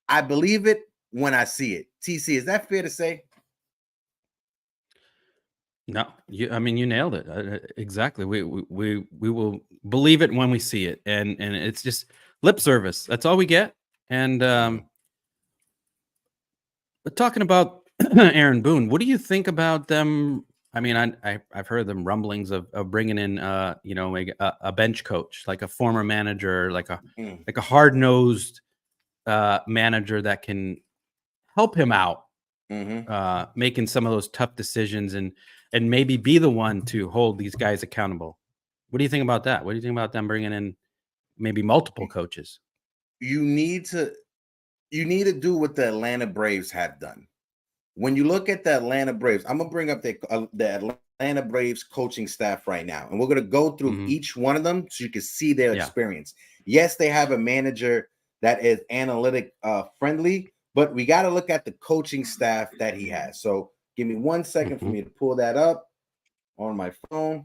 I believe it when I see it. TC, is that fair to say? No, you nailed it. Exactly. We will believe it when we see it. And it's just lip service. That's all we get. And but talking about Aaron Boone, what do you think about them? I mean, I've heard them rumblings of bringing in a bench coach, like a former manager, like a hard-nosed manager that can help him out, making some of those tough decisions and maybe be the one to hold these guys accountable. What do you think about that? What do you think about them bringing in maybe multiple coaches? You need to do what the Atlanta Braves have done. When you look at the Atlanta Braves, I'm going to bring up the Atlanta Braves coaching staff right now, and we're going to go through each one of them so you can see their experience. Yes, they have a manager that is analytic friendly, but we got to look at the coaching staff that he has. So give me 1 second for me to pull that up on my phone.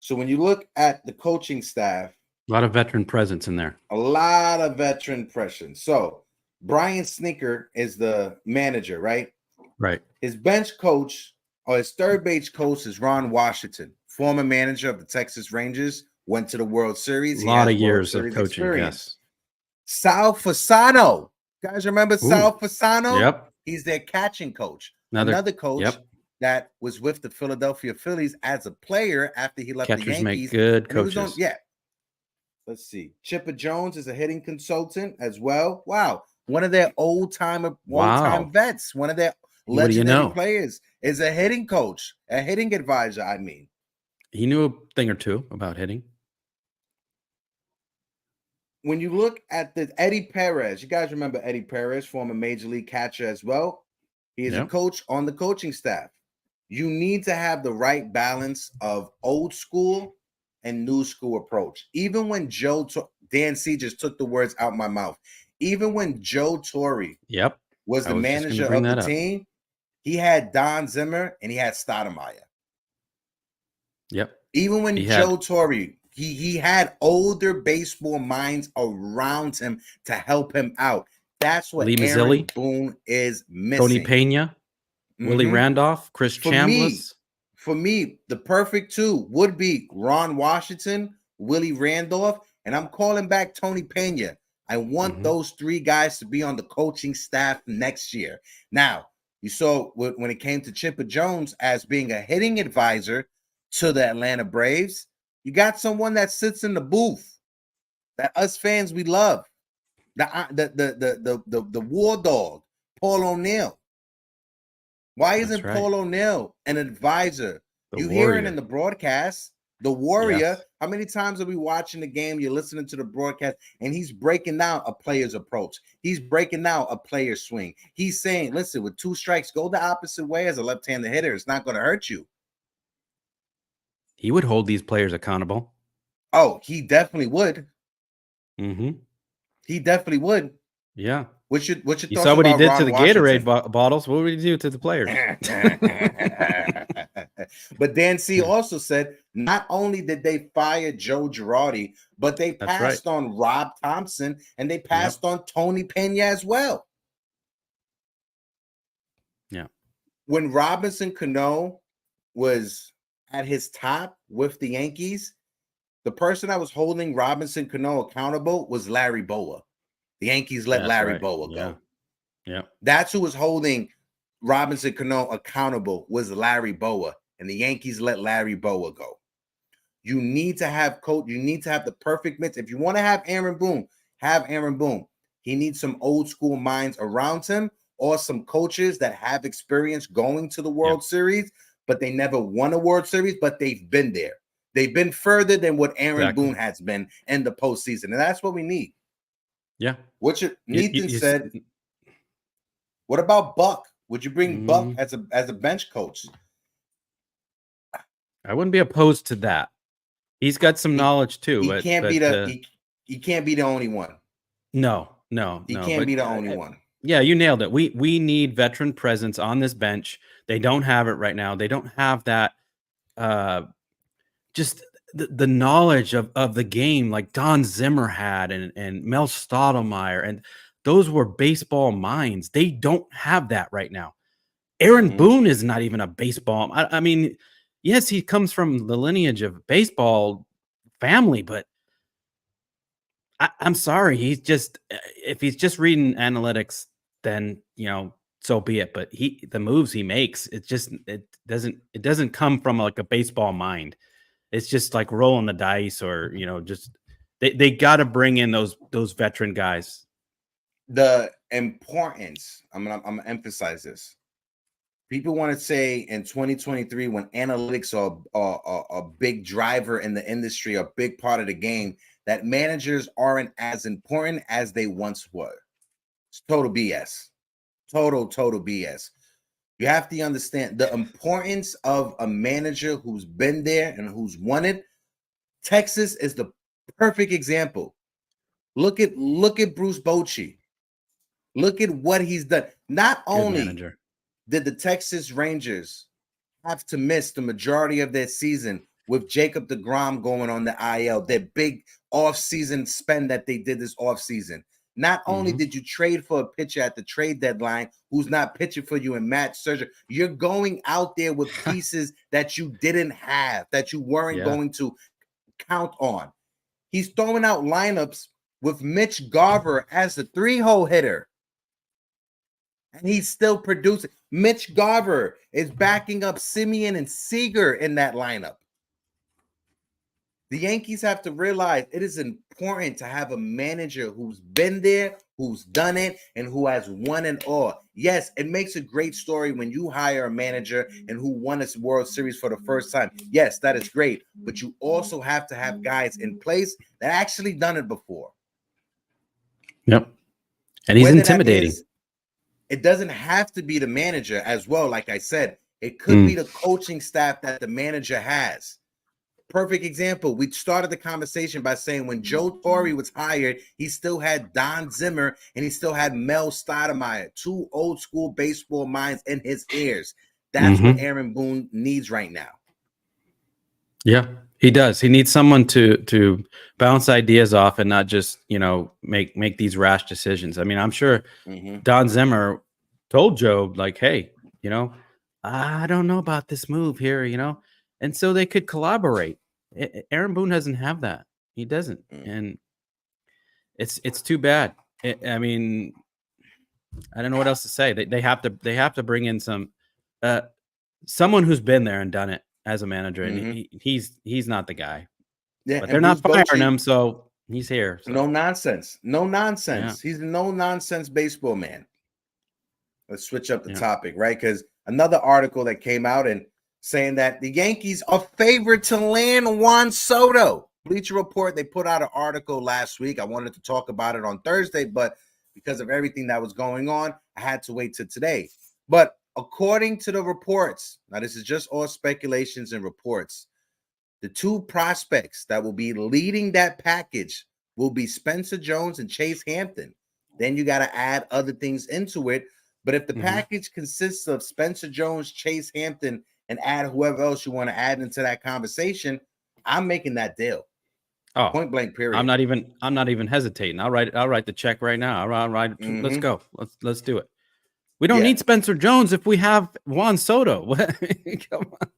So when you look at the coaching staff, a lot of veteran presence in there. A lot of veteran presence. So Brian Sneaker is the manager, right? Right. His bench coach or his third base coach is Ron Washington, former manager of the Texas Rangers, went to the World Series. A lot of years of coaching, yes. Sal Fasano. Guys, remember Sal Fasano? Yep. He's their catching coach. Another Another coach that was with the Philadelphia Phillies as a player after he left the Yankees. Make good coaches. Let's see. Chipper Jones is a hitting consultant as well. Wow. One of their old-time vets, one of their legendary players is a hitting coach, a hitting advisor, I mean. He knew a thing or two about hitting. When you look at the Eddie Perez, you guys remember Eddie Perez, former major league catcher as well. He is a coach on the coaching staff. You need to have the right balance of old school and new school approach. Even when Dan C just took the words out my mouth. Even when Joe Torre was the manager of the team, he had Don Zimmer and he had Stoudemire. Yep. Even when Joe Torre, he had older baseball minds around him to help him out. That's what Aaron Boone is missing. Tony Pena, Willie Randolph, Chris Chambliss. For me, the perfect two would be Ron Washington, Willie Randolph, and I'm calling back Tony Pena. I want those three guys to be on the coaching staff next year. Now, you saw when it came to Chipper Jones as being a hitting advisor to the Atlanta Braves, you got someone that sits in the booth that us fans we love. The war dog, Paul O'Neill. Why isn't Paul O'Neill an advisor? You hear it in the broadcast. The Warrior. Yes. How many times are we watching the game? You're listening to the broadcast, and he's breaking down a player's approach. He's breaking down a player's swing. He's saying, listen, with 2 strikes, go the opposite way as a left-handed hitter. It's not going to hurt you. He would hold these players accountable. Oh, he definitely would. Mm-hmm. He definitely would. Yeah. What's your thoughts? You saw what he did to the Gatorade bottles. What would he do to the players? But Dan C also said not only did they fire Joe Girardi, but they passed on Rob Thompson and they passed on Tony Pena as well. Yeah. When Robinson Cano was at his top with the Yankees, the person that was holding Robinson Cano accountable was Larry Bowa. The Yankees let Larry Bowa go. Yeah. That's who was holding Robinson Cano accountable was Larry Bowa. And the Yankees let Larry Bowa go. You need to have coach. You need to have the perfect mix. If you want to have Aaron Boone, have Aaron Boone. He needs some old school minds around him or some coaches that have experience going to the World Series, but they never won a World Series, but they've been there. They've been further than what Aaron Boone has been in the postseason. And that's what we need. Yeah. Nathan said, what about Buck? Would you bring Buck as a bench coach? I wouldn't be opposed to that. He's got some knowledge too. He can't be the only one. No. He can't be the only one. Yeah, you nailed it. We need veteran presence on this bench. They don't have it right now. They don't have that just the knowledge of the game like Don Zimmer had and Mel Stoudemire, and those were baseball minds. They don't have that right now. Aaron Boone is not even a baseball. I mean, yes, he comes from the lineage of baseball family, but I'm sorry. If he's just reading analytics, then, so be it. But the moves he makes, it doesn't come from like a baseball mind. It's just like rolling the dice or, just they got to bring in those veteran guys. The importance, I'm gonna emphasize this. People want to say in 2023, when analytics are a big driver in the industry, a big part of the game, that managers aren't as important as they once were. It's total BS. Total BS. You have to understand the importance of a manager who's been there and who's won it. Texas is the perfect example. Look at Bruce Bochy. Look at what he's done. Not only did the Texas Rangers have to miss the majority of their season with Jacob deGrom going on the IL, their big offseason spend that they did this offseason. Not only did you trade for a pitcher at the trade deadline who's not pitching for you in Matt Scherzer, you're going out there with pieces that you didn't have, that you weren't going to count on. He's throwing out lineups with Mitch Garver as the 3-hole hitter. And he's still producing. Mitch Garver is backing up Simeon and Seager in that lineup. The Yankees have to realize it is important to have a manager who's been there, who's done it, and who has won it all. Yes, it makes a great story when you hire a manager and who won this World Series for the first time. Yes, that is great. But you also have to have guys in place that actually done it before. Yep. And he's intimidating. It doesn't have to be the manager as well. Like I said, it could be the coaching staff that the manager has. Perfect example. We started the conversation by saying when Joe Torre was hired, he still had Don Zimmer and he still had Mel Stoudemire, 2 old school baseball minds in his ears. That's what Aaron Boone needs right now. Yeah, he does. He needs someone to bounce ideas off and not just, make these rash decisions. I mean, I'm sure Don Zimmer told Joe, like, hey, I don't know about this move here, and so they could collaborate. Aaron Boone doesn't have that. He doesn't. And it's too bad. I mean, I don't know what else to say. They have to bring in someone who's been there and done it as a manager. And he's not the guy. Yeah, but they're not firing him, so he's here. So. No nonsense. Yeah. He's a no-nonsense baseball man. Let's switch up the topic, right? Because another article that came out and saying that the Yankees are favored to land Juan Soto. Bleacher Report, they put out an article last week. I wanted to talk about it on Thursday, but because of everything that was going on, I had to wait till today. But according to the reports, now this is just all speculations and reports, the 2 prospects that will be leading that package will be Spencer Jones and Chase Hampton. Then you got to add other things into it. But if the package consists of Spencer Jones, Chase Hampton, and add whoever else you want to add into that conversation, I'm making that deal. Oh, point blank period. I'm not even hesitating. I'll write the check right now. I'll write. Let's go. Let's do it. We don't need Spencer Jones if we have Juan Soto. Come on.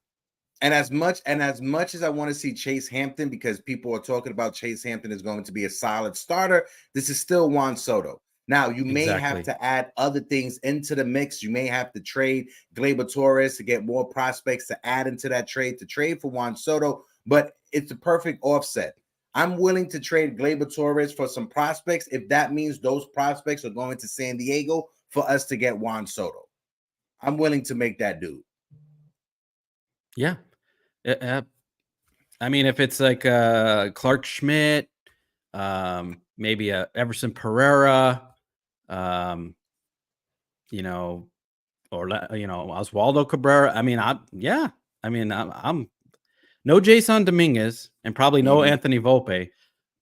And as much as I want to see Chase Hampton, because people are talking about Chase Hampton is going to be a solid starter, this is still Juan Soto. Now, you may have to add other things into the mix. You may have to trade Gleyber Torres to get more prospects to add into that trade, to trade for Juan Soto, but it's the perfect offset. I'm willing to trade Gleyber Torres for some prospects if that means those prospects are going to San Diego for us to get Juan Soto. I'm willing to make that dude. Yeah. I mean, if it's like Clark Schmidt, maybe Everson Pereira, or Oswaldo Cabrera. I mean, I'm no Jason Dominguez and probably no Anthony Volpe,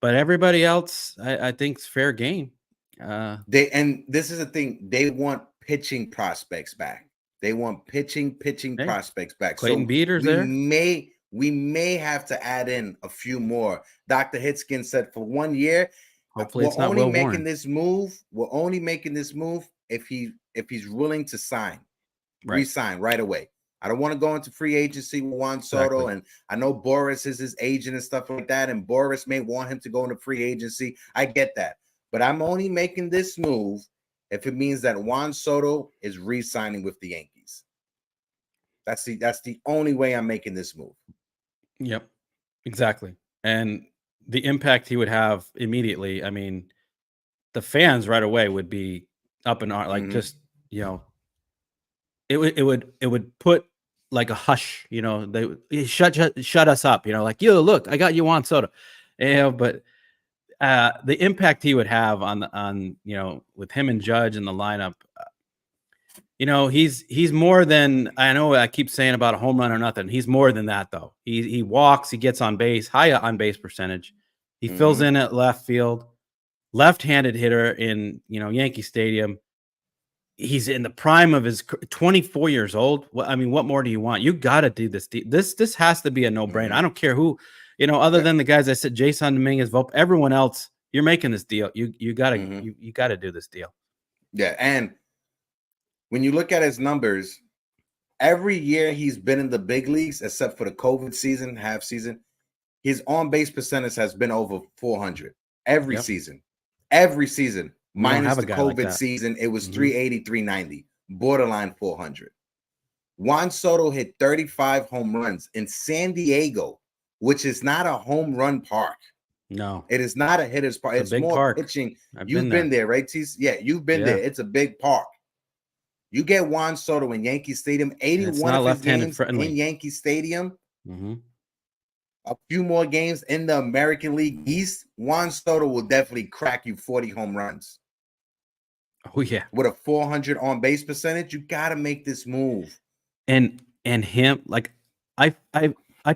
but everybody else, I think is fair game. This is the thing, they want pitching prospects back. They want pitching prospects back. Clayton Beater's there. We may have to add in a few more. Dr. Hitskin said for 1 year. Hopefully, it's not only Will making Warren. this move. We're only making this move if he's willing to resign right away. I don't want to go into free agency with Juan Soto, and I know Boris is his agent and stuff like that, and Boris may want him to go into free agency. I get that, but I'm only making this move if it means that Juan Soto is re-signing with the Yankees. That's the only way I'm making this move. Yep, exactly. And the impact he would have immediately, I mean, the fans right away would be up in arms, like just, it would put like a hush, they shut us up, like, look, I got you Juan Soto, but the impact he would have on with him and Judge in the lineup, he's more than, I know I keep saying about a home run or nothing. He's more than that though. He walks, he gets on base, high on base percentage. He fills in at left field, left-handed hitter in, Yankee Stadium. He's in the prime of his 24 years old. I mean, what more do you want? You got to do this. This has to be a no-brainer. I don't care who, other than the guys I said, Jason Dominguez, Volpe, everyone else, you're making this deal. You got to you got to do this deal. Yeah, and when you look at his numbers, every year he's been in the big leagues, except for the COVID season, half season, his on-base percentage has been over 400 every season. Every season, minus the COVID like season, it was 380, 390, borderline 400. Juan Soto hit 35 home runs in San Diego, which is not a home run park. No, it is not a hitter's park. It's more park. Pitching. You've been there, right, T? Yeah, you've been there. It's a big park. You get Juan Soto in Yankee Stadium, 81 of his games friendly. In Yankee Stadium. A few more games in the American League East, Juan Soto will definitely crack you 40 home runs. Oh, yeah. With a 400 on base percentage, you got to make this move. And him, like, I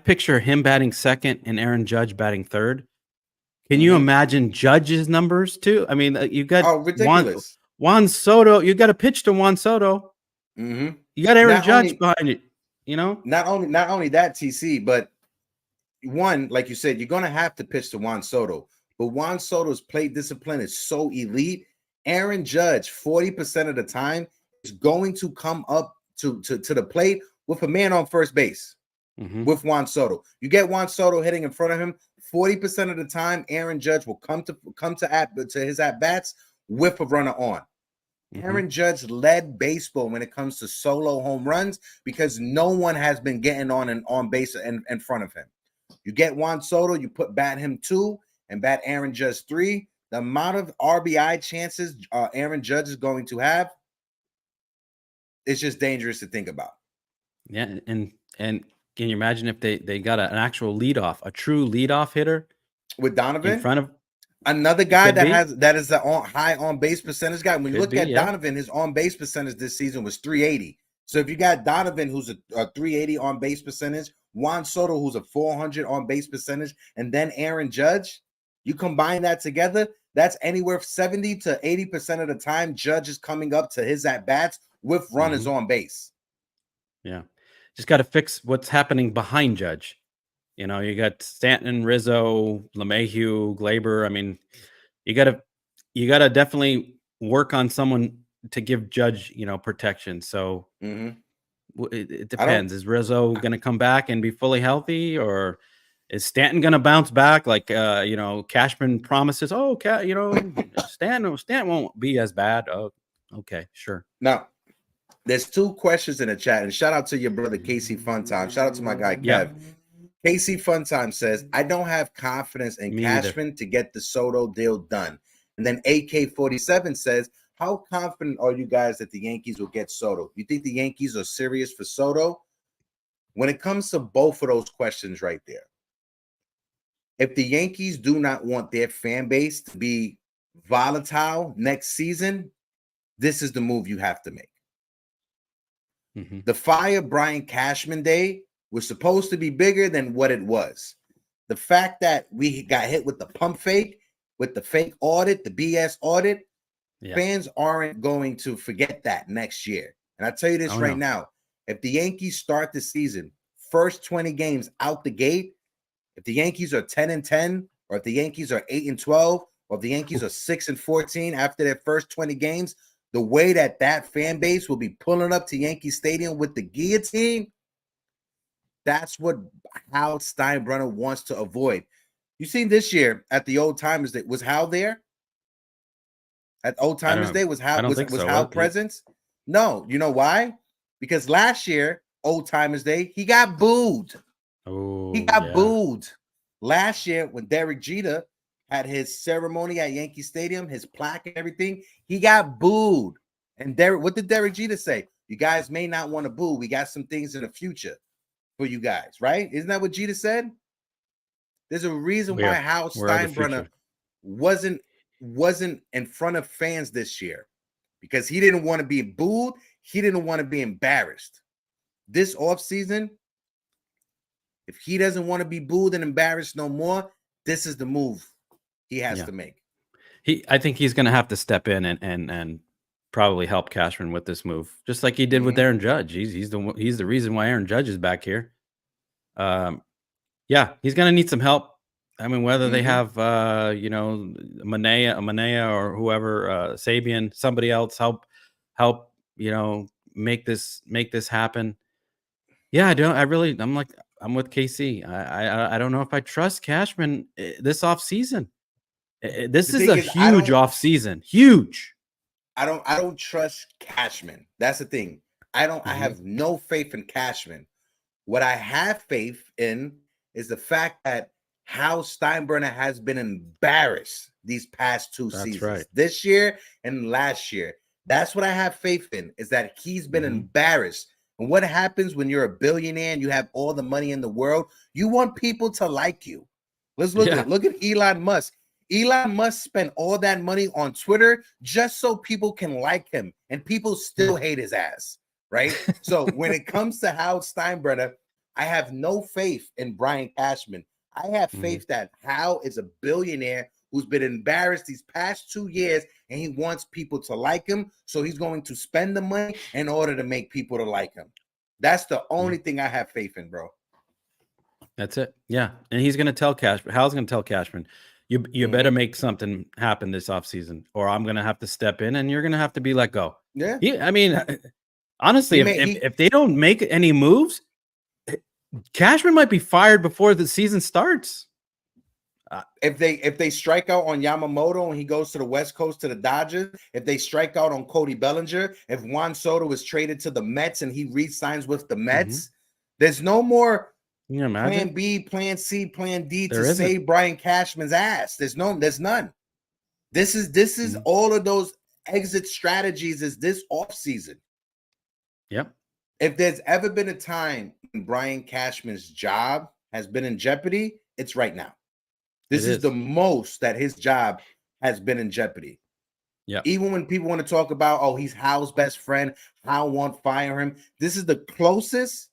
picture him batting second and Aaron Judge batting third. Can you imagine Judge's numbers too? I mean, you got ridiculous. Juan Soto. You got to pitch to Juan Soto. You got Aaron Judge behind it. You know, not only that, TC, but one, like you said, you're gonna have to pitch to Juan Soto. But Juan Soto's plate discipline is so elite. Aaron Judge, 40% of the time, is going to come up to the plate with a man on first base. With Juan Soto, you get Juan Soto hitting in front of him 40% of the time. Aaron Judge will come to his at bats with a runner on. Aaron Judge led baseball when it comes to solo home runs because no one has been getting on base in front of him. You get Juan Soto, you bat him 2 and bat Aaron Judge 3. The amount of RBI chances Aaron Judge is going to have, it's just dangerous to think about. Yeah, and can you imagine if they got an actual leadoff, a true leadoff hitter with Donovan in front of another guy that is a high on base percentage guy? When you look at Donovan, his on base percentage this season was 380. So if you got Donovan, who's a 380 on base percentage, Juan Soto, who's a 400 on base percentage, and then Aaron Judge, you combine that together, that's anywhere 70 to 80% of the time Judge is coming up to his at bats with runners on base. Yeah. Just got to fix what's happening behind Judge. You know, you got Stanton, Rizzo, LeMahieu, Glaber. I mean, you got to definitely work on someone to give Judge, protection. So it depends. Is Rizzo going to come back and be fully healthy, or is Stanton going to bounce back? Like, Cashman promises, Stanton won't be as bad. Oh, okay, sure. Now, there's 2 questions in the chat, and shout out to your brother KC Funtime. Shout out to my guy Kev. KC Funtime says, I don't have confidence in Cashman to get the Soto deal done. And then AK47 says, how confident are you guys that the Yankees will get Soto? You think the Yankees are serious for Soto? When it comes to both of those questions right there, if the Yankees do not want their fan base to be volatile next season, this is the move you have to make. The fire Brian Cashman day was supposed to be bigger than what it was. The fact that we got hit with the pump fake, with the fake audit, the BS audit, fans aren't going to forget that next year. And I tell you this now, if the Yankees start the season, first 20 games out the gate, if the Yankees are 10-10, or if the Yankees are 8-12, or if the Yankees are 6-14 after their first 20 games, the way that fan base will be pulling up to Yankee Stadium with the guillotine, that's what Hal Steinbrenner wants to avoid. You seen this year at the Old Timers Day, was Hal there? At Old Timers Day, was Hal present? No, you know why? Because last year, Old Timers Day, he got booed. He got booed. Last year, when Derek Jeter had his ceremony at Yankee Stadium, his plaque and everything, he got booed. And what did Derek Jeter say? You guys may not want to boo. We got some things in the future for you guys, right? Isn't that what Jeter said? There's a reason why Hal Steinbrenner wasn't in front of fans this year, because he didn't want to be booed. He didn't want to be embarrassed. This offseason, if he doesn't want to be booed and embarrassed no more, this is the move he has to make. I think he's going to have to step in and probably help Cashman with this move, just like he did with Aaron Judge. He's the reason why Aaron Judge is back here. He's going to need some help. I mean, whether they have Manea or whoever, Sabian, somebody else help make this happen. Yeah, I'm with KC. I don't know if I trust Cashman this offseason. This is a huge off season. Huge. I don't trust Cashman. That's the thing. I have no faith in Cashman. What I have faith in is the fact that Hal Steinbrenner has been embarrassed these past two seasons, right. This year and last year. That's what I have faith in, is that he's been embarrassed. And what happens when you're a billionaire and you have all the money in the world? You want people to like you. Let's look at Elon Musk. Elon Musk spent all that money on Twitter just so people can like him, and people still hate his ass, right? So when it comes to Hal Steinbrenner, I have no faith in Brian Cashman. I have faith that Hal is a billionaire who's been embarrassed these past 2 years, and he wants people to like him, so he's going to spend the money in order to make people to like him. That's the only thing I have faith in, bro. That's it. Yeah, and he's going to tell Cashman. Hal's going to tell Cashman, you better make something happen this offseason, or I'm going to have to step in, and you're going to have to be let go. Yeah. I mean, honestly, if they don't make any moves, Cashman might be fired before the season starts. If they strike out on Yamamoto and he goes to the West Coast to the Dodgers, if they strike out on Cody Bellinger, if Juan Soto is traded to the Mets and he re-signs with the Mets, there's no more plan B, plan C, plan D to save Brian Cashman's ass. There's none. This is all of those exit strategies is this offseason. Yep. If there's ever been a time when Brian Cashman's job has been in jeopardy, it's right now. This is the most that his job has been in jeopardy. Yeah. Even when people want to talk about, oh, he's Hal's best friend, Hal won't fire him. This is the closest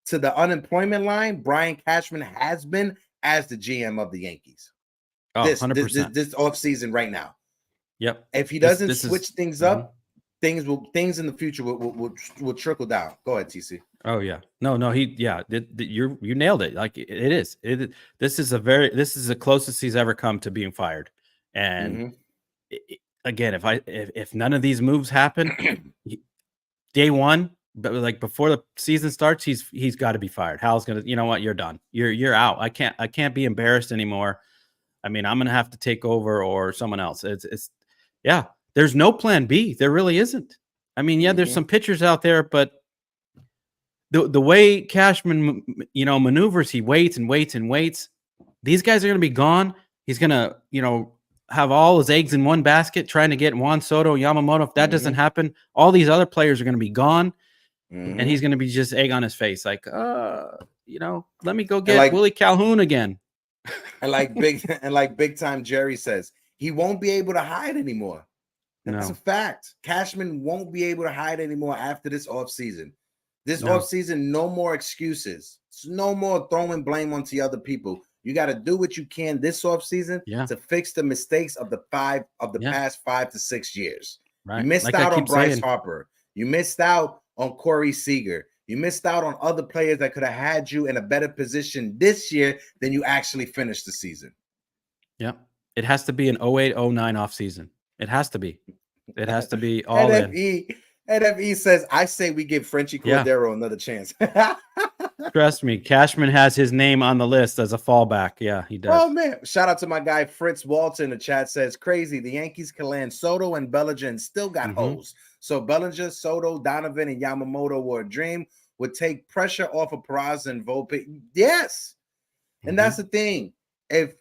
to the unemployment line Brian Cashman has been as the GM of the Yankees. Oh, 100%. This offseason right now. Yep. If he doesn't switch things up, things in the future will trickle down. Go ahead, TC. Oh yeah, no, you nailed it. Like it is. This is the closest he's ever come to being fired. And again, if none of these moves happen, day one, but like before the season starts, he's got to be fired. Hal's gonna, you know what, you're done. You're out. I can't be embarrassed anymore. I mean, I'm gonna have to take over or someone else. There's no plan B. There really isn't. I mean, there's some pitchers out there, but the way Cashman, maneuvers, he waits and waits and waits. These guys are going to be gone. He's going to, have all his eggs in one basket trying to get Juan Soto, Yamamoto. If that doesn't happen, all these other players are going to be gone. And he's going to be just egg on his face. Like, let me go get Willie Calhoun again. And like big time Jerry says, he won't be able to hide anymore. That's a fact. Cashman won't be able to hide anymore after this offseason. This offseason, no more excuses. It's no more throwing blame onto other people. You got to do what you can this offseason to fix the mistakes of the past 5 to 6 years. Right. You missed out on Bryce Harper. You missed out on Corey Seager. You missed out on other players that could have had you in a better position this year than you actually finished the season. Yeah. It has to be an 08-09 offseason. It has to be. It has to be all in. NFE says, I say we give Frenchie Cordero another chance. Trust me, Cashman has his name on the list as a fallback. Yeah, he does. Oh, man. Shout out to my guy, Fritz Walter in the chat says, crazy. The Yankees can land Soto and Bellinger and still got hoes. So Bellinger, Soto, Donovan, and Yamamoto were a dream. Would take pressure off of Peraza and Volpe. Yes. And that's the thing. If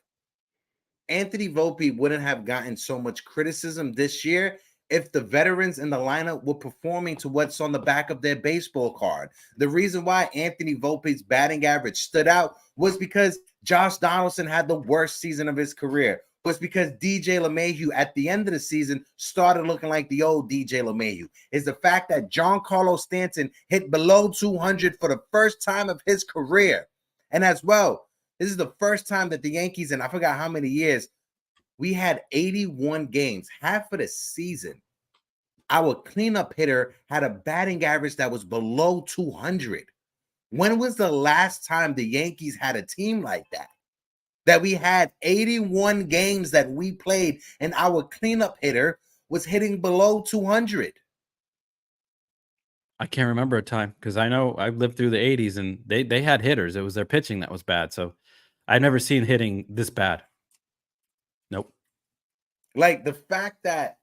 Anthony Volpe wouldn't have gotten so much criticism this year, if the veterans in the lineup were performing to what's on the back of their baseball card. The reason why Anthony Volpe's batting average stood out was because Josh Donaldson had the worst season of his career. Was because DJ LeMahieu at the end of the season started looking like the old DJ LeMahieu. Is the fact that Giancarlo Stanton hit below 200 for the first time of his career. And as well, this is the first time that the Yankees, and I forgot how many years, we had 81 games, half of the season. Our cleanup hitter had a batting average that was below 200. When was the last time the Yankees had a team like that? That we had 81 games that we played and our cleanup hitter was hitting below 200. I can't remember a time because I know I lived through the 80s and they had hitters. It was their pitching that was bad. So I've never seen hitting this bad. Nope. Like the fact that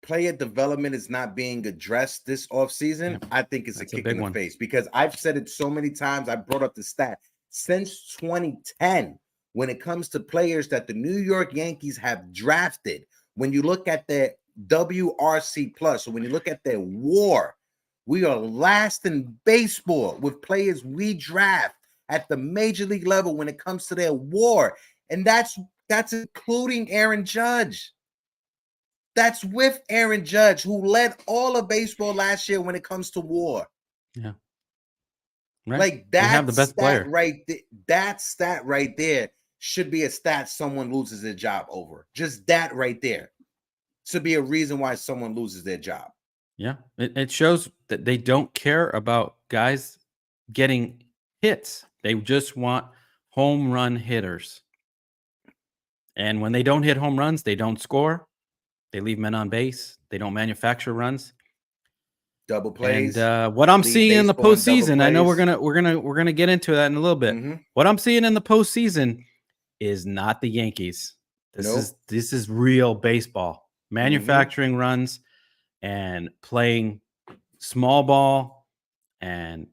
player development is not being addressed this offseason, I think it's a kick in the face, because I've said it so many times. I brought up the stat since 2010 when it comes to players that the New York Yankees have drafted. When you look at their WRC plus, so when you look at their WAR, we are last in baseball with players we draft at the major league level when it comes to their WAR, and that's including Aaron Judge. That's with Aaron Judge, who led all of baseball last year when it comes to WAR. Yeah. Right. Like that's have the best player. That stat right there should be a stat someone loses their job over. Just that right there should be a reason why someone loses their job. Yeah. It shows that they don't care about guys getting hits. They just want home run hitters. And when they don't hit home runs, they don't score. They leave men on base. They don't manufacture runs. Double plays. And what I'm seeing in the postseason, I know we're gonna get into that in a little bit. What I'm seeing in the postseason is not the Yankees. This is real baseball. Manufacturing runs and playing small ball and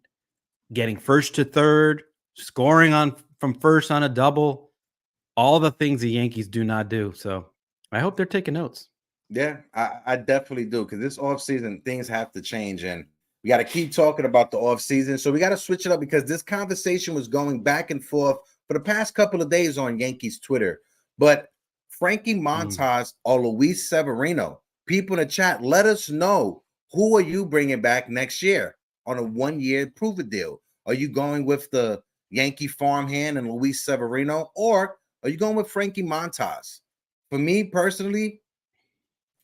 getting first to third, scoring from first on a double. All the things the Yankees do not do. So I hope they're taking notes. Yeah, I definitely do, because this offseason things have to change, and we got to keep talking about the offseason. So we got to switch it up, because this conversation was going back and forth for the past couple of days on Yankees Twitter. But Frankie Montas or Luis Severino, people in the chat, let us know, who are you bringing back next year on a 1-year prove-it deal? Are you going with the Yankee farmhand and Luis Severino, or are you going with Frankie Montas? For me personally,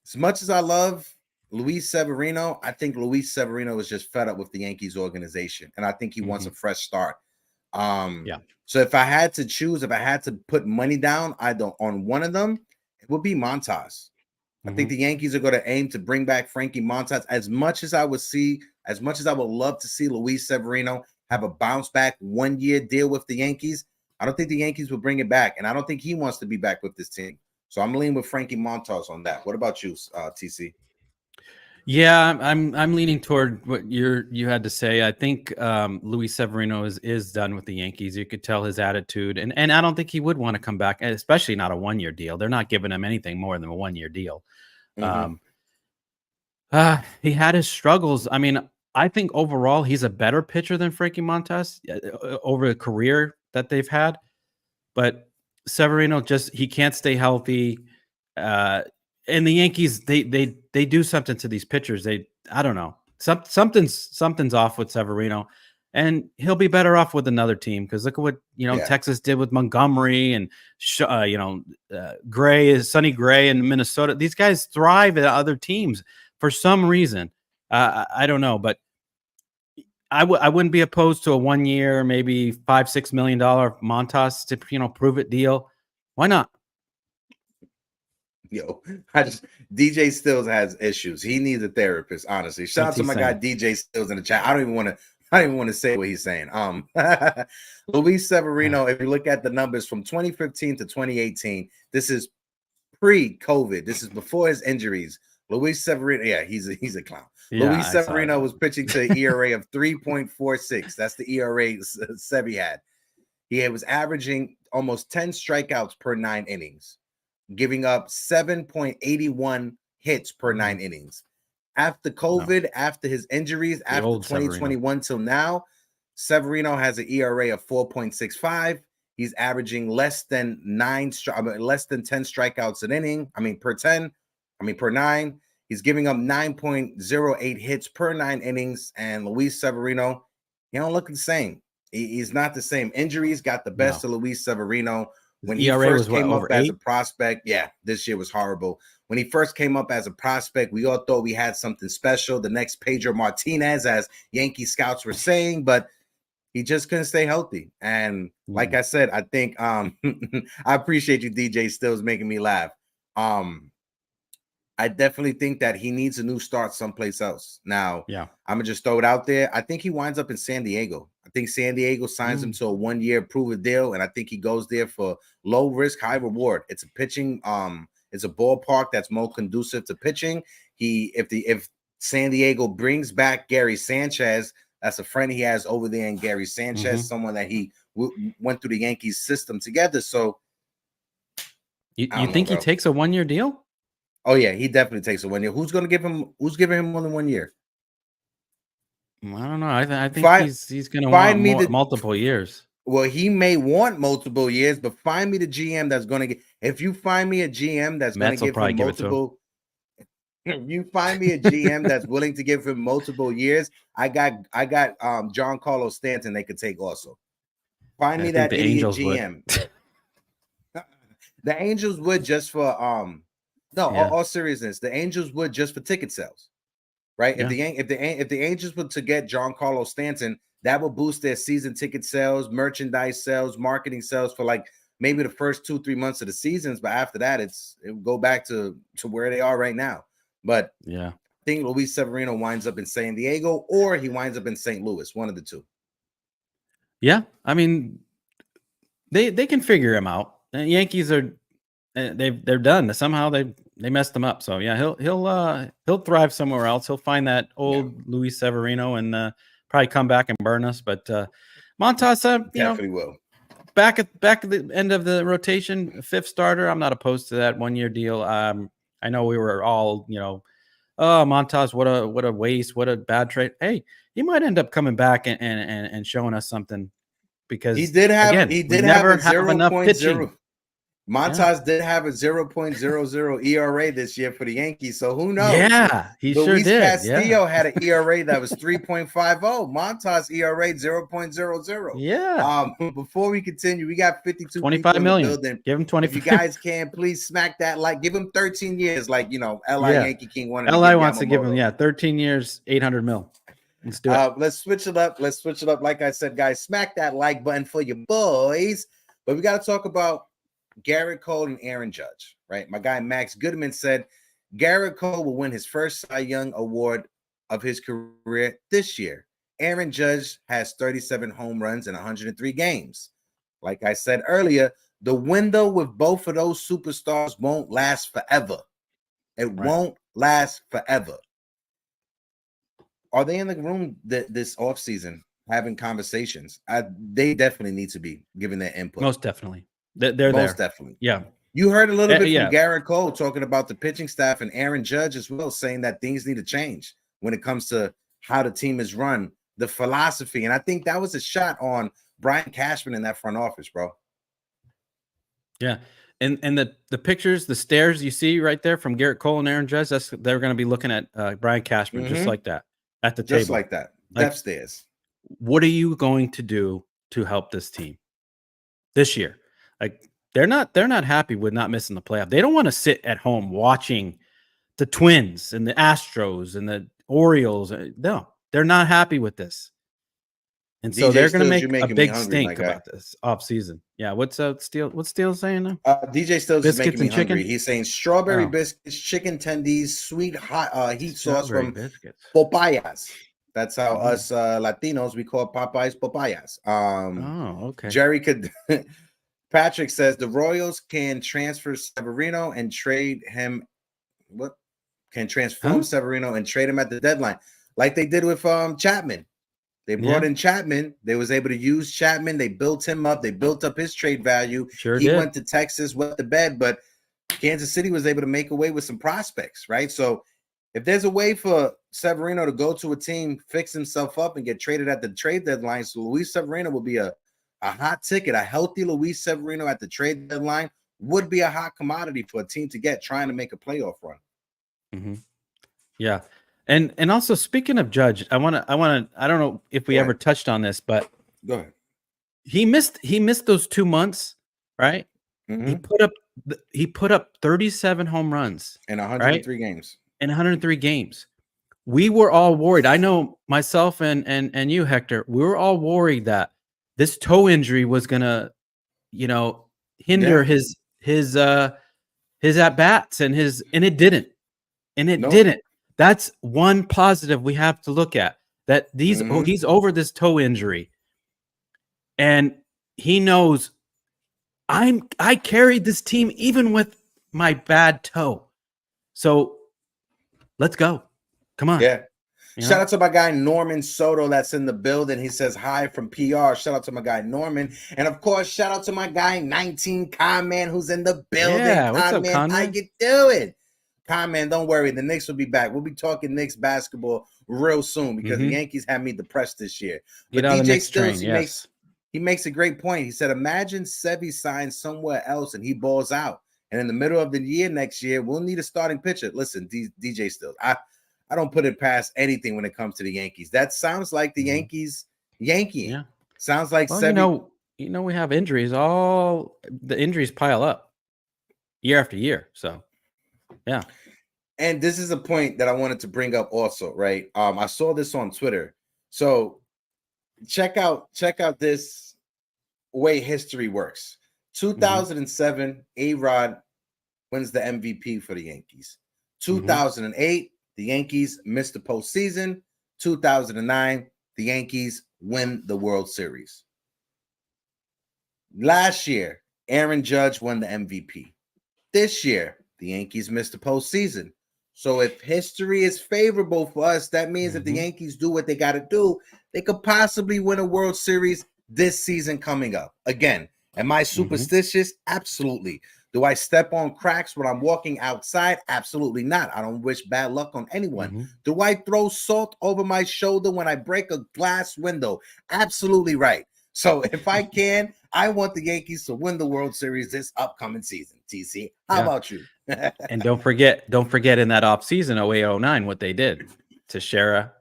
as much as I love Luis Severino, I think Luis Severino is just fed up with the Yankees organization, and I think he wants a fresh start. So if I had to choose, if I had to put money down on one of them, it would be Montas. I think the Yankees are going to aim to bring back Frankie Montas. As much as I would love to see Luis Severino have a bounce back 1-year deal with the Yankees, I don't think the Yankees will bring it back, and I don't think he wants to be back with this team. So I'm leaning with Frankie Montas on that. What about you, TC? Yeah, I'm leaning toward what you had to say. I think Luis Severino is done with the Yankees. You could tell his attitude, and I don't think he would want to come back, especially not a 1-year deal. They're not giving him anything more than a 1-year deal. He had his struggles. I mean, I think overall he's a better pitcher than Frankie Montas over a career that they've had, but Severino he can't stay healthy. And the Yankees, they do something to these pitchers. I don't know. Something's off with Severino, and he'll be better off with another team, because look at what Texas did with Montgomery and Sonny Gray in Minnesota. These guys thrive at other teams for some reason. I don't know, but I wouldn't be opposed to a 1-year, maybe $5-6 million Montas to prove it deal. Why not? DJ Stills has issues. He needs a therapist, honestly. Shout out to my guy DJ Stills in the chat. I don't even want to say what he's saying. Luis Severino, if you look at the numbers from 2015 to 2018, this is pre-COVID. This is before his injuries. Luis Severino, he's a clown. Luis Severino was pitching to an ERA of 3.46. That's the ERA Sevy had. He was averaging almost 10 strikeouts per 9 innings, giving up 7.81 hits per 9 innings. After COVID, after his injuries, after 2021 till now, Severino has an ERA of 4.65. He's averaging less than 10 strikeouts an inning. Per 9. He's giving up 9.08 hits per 9 innings. And Luis Severino, he don't look the same. He's not the same. Injuries got the best of Luis Severino. When he first came up as a prospect, this year was horrible. When he first came up as a prospect, we all thought we had something special, the next Pedro Martinez, as Yankee scouts were saying, but he just couldn't stay healthy. And like I said, I think I appreciate you, DJ Stills, making me laugh. I definitely think that he needs a new start someplace else. Now, I'm gonna just throw it out there. I think he winds up in San Diego. I think San Diego signs him to a 1-year prove-it deal, and I think he goes there for low risk, high reward. It's a pitching, it's a ballpark that's more conducive to pitching. If San Diego brings back Gary Sanchez, that's a friend he has over there in Gary Sanchez, someone that he went through the Yankees system together. So you think he takes a 1-year deal? Oh yeah, he definitely takes a 1 year. Who's giving him more than 1 year? I don't know. I think he's going to want multiple years. Well, he may want multiple years, but find me the GM that's going to get. If you find me a GM that's going to give him multiple, if you find me a GM that's willing to give him multiple years, I got John Carlos Stanton they could take also. Find me that idiot GM. The Angels would just for all seriousness, the Angels would just for ticket sales. Right? Yeah. If the Angels were to get John Carlos Stanton, that would boost their season ticket sales, merchandise sales, marketing sales for like maybe the first 2-3 months of the seasons. But after that, it will go back to where they are right now. But yeah, I think Luis Severino winds up in San Diego or he winds up in St. Louis, one of the two. Yeah, I mean, they can figure him out. The Yankees are they're done. Somehow they messed him up. So yeah, he'll thrive somewhere else. He'll find that old Luis Severino and probably come back and burn us. But Montas, definitely will. Back at the end of the rotation, fifth starter. I'm not opposed to that 1-year deal. I know we were all, oh, Montas, what a waste, what a bad trade. Hey, he might end up coming back and showing us something because he did have a 0.0. Montas did have a 0.00 ERA this year for the Yankees, so who knows? Yeah, he Luis sure did. Castillo had an ERA that was 3.50. Montas ERA 0.00. Yeah. Before we continue, we got 52 25 million. Give him 25. If you guys can, please smack that like. Give him 13 years, like LI Yankee King wanted. LI wants to give him 13 years, 800 mil. Let's do it. Let's switch it up. Like I said, guys, smack that like button for your boys. But we got to talk about Garrett Cole and Aaron Judge, right? My guy Max Goodman said Garrett Cole will win his first Cy Young award of his career this year. Aaron Judge has 37 home runs in 103 games. Like I said earlier, the window with both of those superstars won't last forever. It won't last forever. Are they in the room this offseason having conversations? They definitely need to be giving their input. Most definitely. They're most there. Definitely. Yeah. You heard a little bit from Garrett Cole talking about the pitching staff and Aaron Judge as well, saying that things need to change when it comes to how the team is run, the philosophy. And I think that was a shot on Brian Cashman in that front office, bro. Yeah. And the pictures, the stares you see right there from Garrett Cole and Aaron Judge, they're going to be looking at Brian Cashman just like that at the table. Just like that. Death stairs. What are you going to do to help this team this year? Like they're not happy with not missing the playoff. They don't want to sit at home watching the Twins and the Astros and the Orioles. No, they're not happy with this. And so they're going to make a big stink about this offseason. Yeah, what's Steele saying now? DJ Steele's just making me hungry. He's saying strawberry biscuits, chicken tendies, sweet hot heat sauce from Popeyes. That's how us Latinos, we call Popeyes Popeyes. Okay. Jerry could... Patrick says the Royals can transfer Severino and trade him. What can transform Severino and trade him at the deadline, like they did with Chapman. They brought in Chapman. They was able to use Chapman. They built him up. They built up his trade value. He went to Texas, went to bed, but Kansas City was able to make away with some prospects, right? So if there's a way for Severino to go to a team, fix himself up, and get traded at the trade deadline, so Luis Severino will be a hot ticket. A healthy Luis Severino at the trade deadline would be a hot commodity for a team to get trying to make a playoff run. Yeah. And also speaking of Judge, I don't know if we ever touched on this, but go ahead. He missed those 2 months, right? He put up 37 home runs in 103 games. In 103 games. We were all worried. I know myself and you, Hector, we were all worried that this toe injury was gonna, hinder his at bats and it didn't. Didn't. That's one positive we have to look at. That he's over this toe injury. And he knows I carried this team even with my bad toe. So let's go. Come on. Yeah. Shout out to my guy Norman Soto that's in the building. He says hi from PR. Shout out to my guy Norman. And of course, shout out to my guy 19 Conman who's in the building. Yeah, what's up, Conman? How you doing? Conman, don't worry. The Knicks will be back. We'll be talking Knicks basketball real soon because the Yankees have me depressed this year. But DJ Stills, he makes a great point. He said, imagine Sevy signs somewhere else and he balls out. And in the middle of the year next year, we'll need a starting pitcher. Listen, DJ Stills, I don't put it past anything when it comes to the Yankees. That sounds like the Yankees Yankee. Yeah. Sounds like Sevy. You know, we have injuries. All the injuries pile up year after year. So, yeah. And this is a point that I wanted to bring up also, right? I saw this on Twitter. So check out this way history works. 2007, A-Rod wins the MVP for the Yankees. 2008, the Yankees missed the postseason. 2009, the Yankees win the World Series. Last year, Aaron Judge won the MVP. This year, the Yankees missed the postseason. So if history is favorable for us, that means if the Yankees do what they got to do, they could possibly win a World Series this season coming up. Again, am I superstitious? Absolutely. Do I step on cracks when I'm walking outside? Absolutely not. I don't wish bad luck on anyone. Do I throw salt over my shoulder when I break a glass window? Absolutely right. So if I can, I want the Yankees to win the World Series this upcoming season. TC, how about you? And don't forget in that offseason, 08-09, what they did to Shara,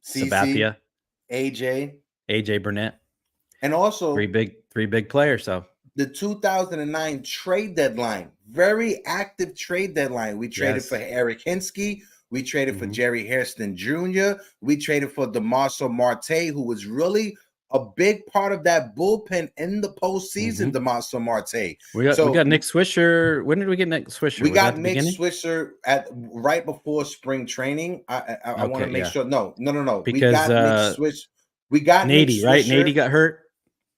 Sabathia, AJ Burnett, and also three big players. So the 2009 trade deadline, very active trade deadline. We traded for Eric Hinsky. We traded for Jerry Hairston Jr. We traded for DeMarco Marte, who was really a big part of that bullpen in the postseason, DeMarco Marte. We got Nick Swisher. When did we get Nick Swisher? We got Nick Swisher at right before spring training. I want to make sure. No. Because we got Nick Swisher. We got Nady, right? Nady got hurt.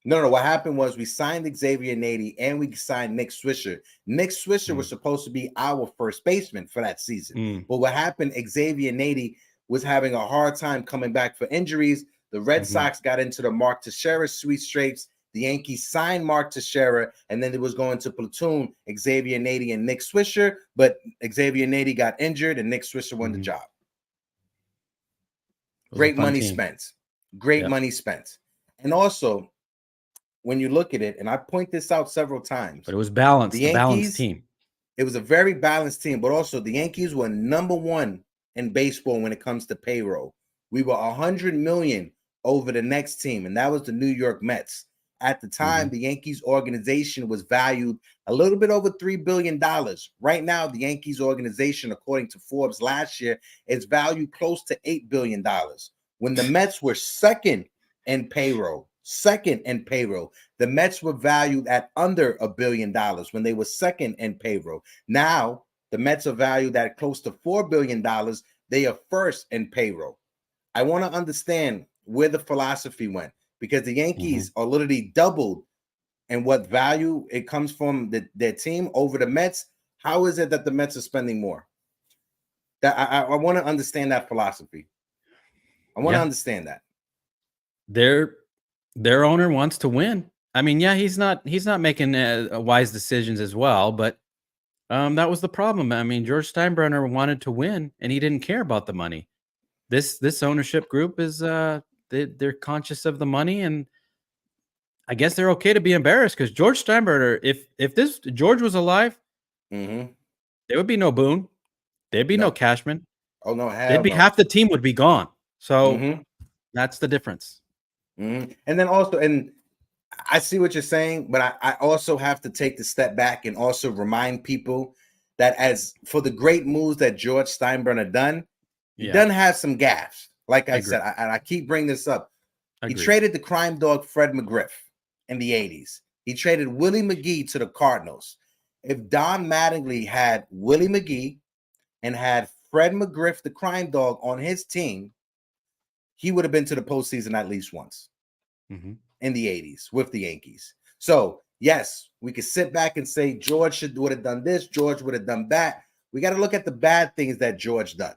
No. What happened was we signed Xavier Nady and we signed Nick Swisher. Nick Swisher was supposed to be our first baseman for that season. But what happened, Xavier Nady was having a hard time coming back for injuries. The Red Sox got into the Mark Teixeira sweet straits. The Yankees signed Mark Teixeira, and then it was going to platoon Xavier Nady and Nick Swisher. But Xavier Nady got injured, and Nick Swisher won the job. Great money spent. Great money spent. And also, when you look at it, and I point this out several times, but it was balanced. The balanced team. It was a very balanced team, but also the Yankees were #1 in baseball when it comes to payroll. We were $100 million over the next team, and that was the New York Mets. At the time, the Yankees organization was valued a little bit over $3 billion. Right now, the Yankees organization, according to Forbes last year, is valued close to $8 billion. When the Mets were second in payroll, the Mets were valued at under $1 billion when they were second in payroll. Now, the Mets are valued at close to $4 billion. They are first in payroll. I want to understand where the philosophy went, because the Yankees are literally doubled in what value it comes from their team over the Mets. How is it that the Mets are spending more? That I want to understand that philosophy. I want to understand that. Their owner wants to win. I mean, yeah, he's not making wise decisions as well, but that was the problem. I mean, George Steinbrenner wanted to win, and he didn't care about the money. This ownership group is they're conscious of the money, and I guess they're okay to be embarrassed because George Steinbrenner, if this George was alive, there would be no Boone, there'd be no Cashman. Oh no, half the team would be gone. So that's the difference. And then also, and I see what you're saying, but I also have to take the step back and also remind people that as for the great moves that George Steinbrenner done. He doesn't have some gaffes. Like I said, I keep bringing this up. He traded the crime dog Fred McGriff in the 80s. He traded Willie McGee to the Cardinals. If Don Mattingly had Willie McGee and had Fred McGriff, the crime dog, on his team, he would have been to the postseason at least once. in the 80s with the Yankees. So, yes, we could sit back and say George would have done this, George would have done that. We got to look at the bad things that George done,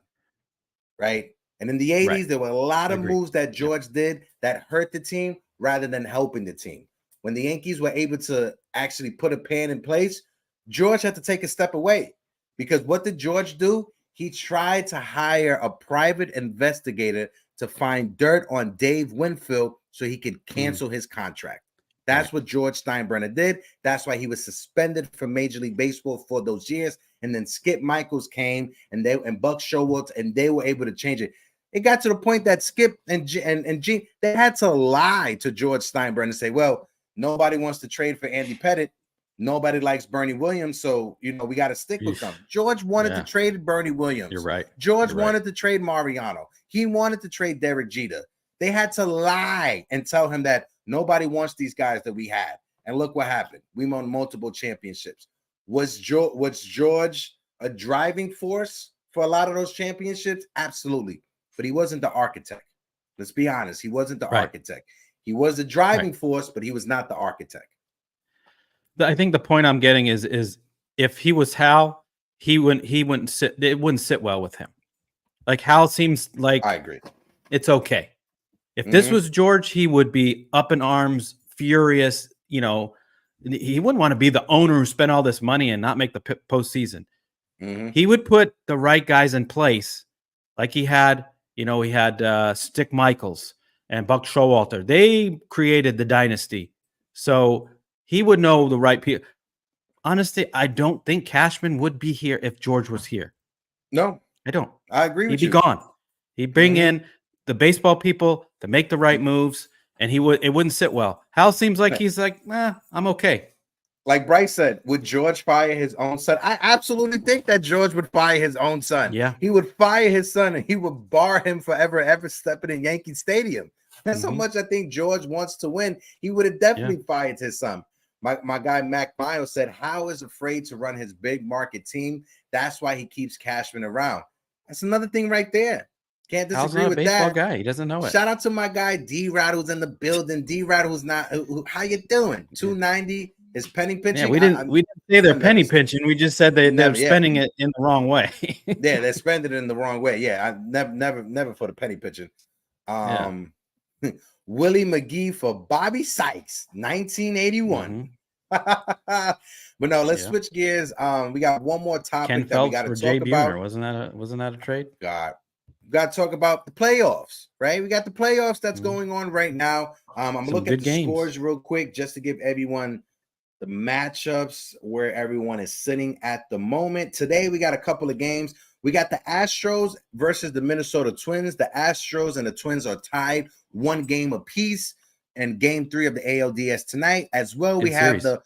right? And in the 80s, there were a lot of moves that George did that hurt the team rather than helping the team. When the Yankees were able to actually put a plan in place, George had to take a step away. Because what did George do? He tried to hire a private investigator to find dirt on Dave Winfield so he could cancel his contract. That's what George Steinbrenner did. That's why he was suspended from Major League Baseball for those years. And then Skip Michaels came and Buck Showalter, and they were able to change it. It got to the point that Skip and Gene, they had to lie to George Steinbrenner and say, well, nobody wants to trade for Andy Pettitte. Nobody likes Bernie Williams, so we got to stick with them. George wanted to trade Bernie Williams. You're right. George wanted to trade Mariano. He wanted to trade Derek Jeter. They had to lie and tell him that nobody wants these guys that we had. And look what happened. We won multiple championships. Was George a driving force for a lot of those championships? Absolutely. But he wasn't the architect. Let's be honest. He wasn't the architect. He was the driving force, but he was not the architect. I think the point I'm getting is if he was Hal, he wouldn't sit. It wouldn't sit well with him. Like Hal seems like I agree. It's okay. If this was George, he would be up in arms, furious. He wouldn't want to be the owner who spent all this money and not make the postseason. He would put the right guys in place, like he had. He had Stick Michaels and Buck Showalter. They created the dynasty, so he would know the right people. Honestly, I don't think Cashman would be here if George was here. No, I don't. I agree with you. He'd be gone. He'd bring in the baseball people to make the right moves, and it wouldn't sit well. Hal seems like he's like, I'm okay. Like Bryce said, would George fire his own son? I absolutely think that George would fire his own son. Yeah. He would fire his son, and he would bar him forever ever stepping in Yankee Stadium. That's how much I think George wants to win. He would have definitely fired his son. My guy Mac Miles said Hal is afraid to run his big market team. That's why he keeps Cashman around. That's another thing right there. Can't disagree Hal's not with a baseball that. Guy. He doesn't know it. Shout out to my guy D-Rod who's in the building. D-Rod who's not. How you doing? 290 is penny pinching. Yeah, we didn't say they're penny pinching. We just said they're spending it in the wrong way. Yeah, they're spending it in the wrong way. Yeah, I never for the penny pitching. Willie McGee for Bobby Sykes, 1981. But no, let's switch gears. We got one more topic Ken that we got to talk about. Wasn't that a trade? God, we got to talk about the playoffs, right? We got the playoffs that's going on right now. I'm looking at the scores real quick just to give everyone the matchups where everyone is sitting at the moment. Today we got a couple of games. We got the Astros versus the Minnesota Twins. The Astros and the Twins are tied 1 game apiece. And game 3 of the ALDS tonight. As well, we have the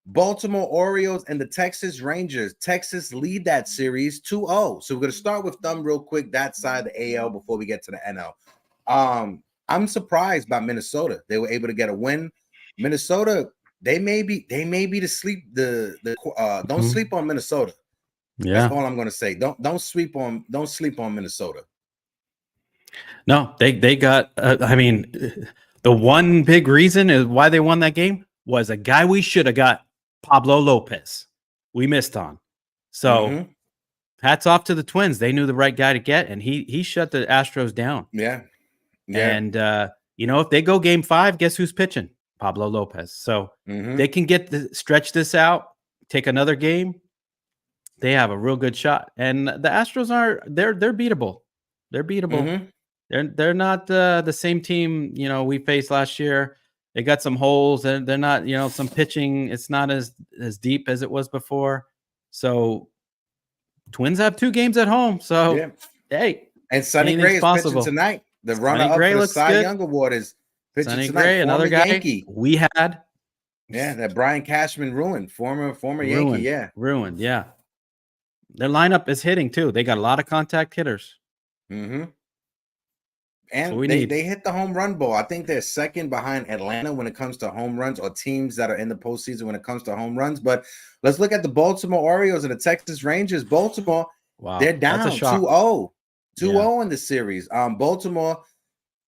Baltimore Orioles and the Texas Rangers. Texas lead that series 2-0. So we're going to start with them real quick, that side of the AL before we get to the NL. I'm surprised by Minnesota. They were able to get a win. Minnesota, they may be the sleep. Don't sleep on Minnesota. Yeah, that's all I'm going to say. Don't sleep on Minnesota. No, they got. The one big reason is why they won that game was a guy we should have got, Pablo Lopez. We missed on. So hats off to the Twins. They knew the right guy to get, and he shut the Astros down. Yeah. And if they go game 5, guess who's pitching? Pablo Lopez. So they can stretch this out, take another game. They have a real good shot. And the Astros they're beatable. They're beatable. They're not the same team, we faced last year. They got some holes, and they're not, some pitching. It's not as deep as it was before. So Twins have 2 games at home. So hey, and Sonny Gray is pitching tonight. The runner-up for the Cy Young Award is pitching Sonny tonight. Gray, another guy Yankee. we had. Yeah, that Brian Cashman ruined. Former Yankee. Yeah, ruined. Yeah, their lineup is hitting too. They got a lot of contact hitters. And they hit the home run ball. I think they're second behind Atlanta when it comes to home runs, or teams that are in the postseason when it comes to home runs. But let's look at the Baltimore Orioles and the Texas Rangers. Baltimore, they're down 2-0. 2-0 in the series. Baltimore,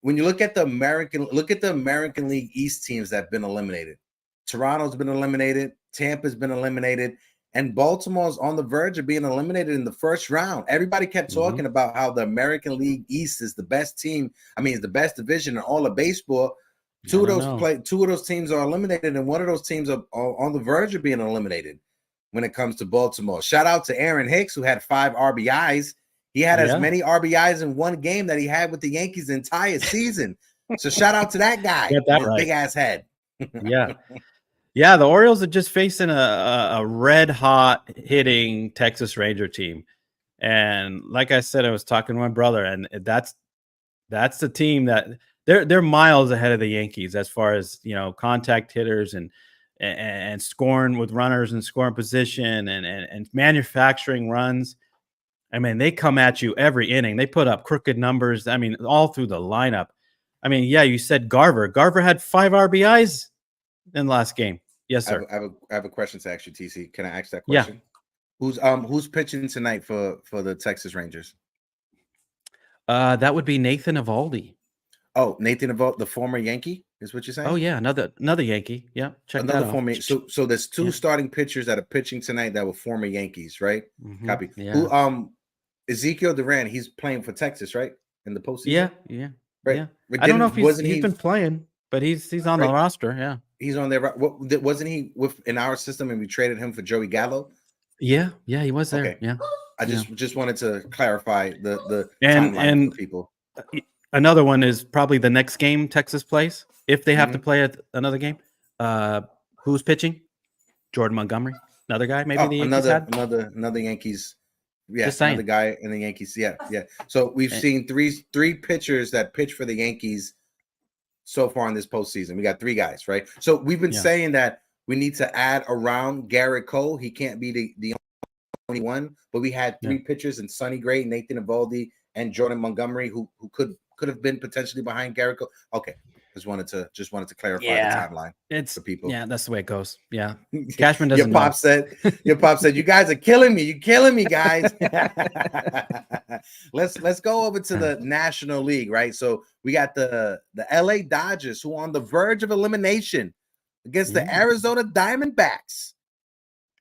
when you look at the American League East teams that have been eliminated. Toronto's been eliminated, Tampa's been eliminated, and Baltimore's on the verge of being eliminated in the first round. Everybody kept talking about how the American League East is the best team. I mean, it's the best division in all of baseball. Two of those teams are eliminated, and one of those teams are on the verge of being eliminated when it comes to Baltimore. Shout out to Aaron Hicks, who had 5 RBIs. He had as many RBIs in one game that he had with the Yankees the entire season. So shout out to that guy, his big ass head. Yeah, the Orioles are just facing a red hot hitting Texas Ranger team. And like I said, I was talking to my brother, and that's the team that they're miles ahead of the Yankees as far as, you know, contact hitters and scoring with runners and scoring position and manufacturing runs. I mean, they come at you every inning. They put up crooked numbers. I mean, all through the lineup. I mean, yeah, you said Garver. Garver had 5 RBIs in the last game. Yes, sir. I have a question to ask you, TC. Can I ask that question? Yeah. Who's pitching tonight for the Texas Rangers? That would be Nathan Eovaldi. Oh, Nathan Eovaldi, the former Yankee, is what you're saying? Oh yeah, another Yankee. Yeah, check another that former. Out. So there's 2 starting pitchers that are pitching tonight that were former Yankees, right? Copy. Yeah. Who Ezekiel Duran, he's playing for Texas, right? In the postseason? Yeah. Right. Yeah. I don't know if he's been playing, but he's on the roster. Yeah. He's on there. Wasn't he in our system and we traded him for Joey Gallo? Yeah, he was there. Okay. Yeah. I just wanted to clarify the timeline for people. Another one is probably the next game Texas plays if they have to play another game. Who's pitching? Jordan Montgomery, another guy. Maybe the Yankees another Yankees. Yeah, another guy in the Yankees. Yeah. So we've seen three pitchers that pitch for the Yankees so far in this postseason. We got 3 guys, right? So we've been saying that we need to add around Garrett Cole. He can't be the only one, but we had 3 pitchers in Sonny Gray, Nathan Eovaldi, and Jordan Montgomery who could have been potentially behind Garrett Cole. Okay. Just wanted to clarify the timeline. It's for people. Yeah, that's the way it goes. Yeah. Cashman doesn't Your pop said, you guys are killing me. You're killing me, guys. Let's go over to the National League, right? So we got the LA Dodgers, who are on the verge of elimination against the Arizona Diamondbacks.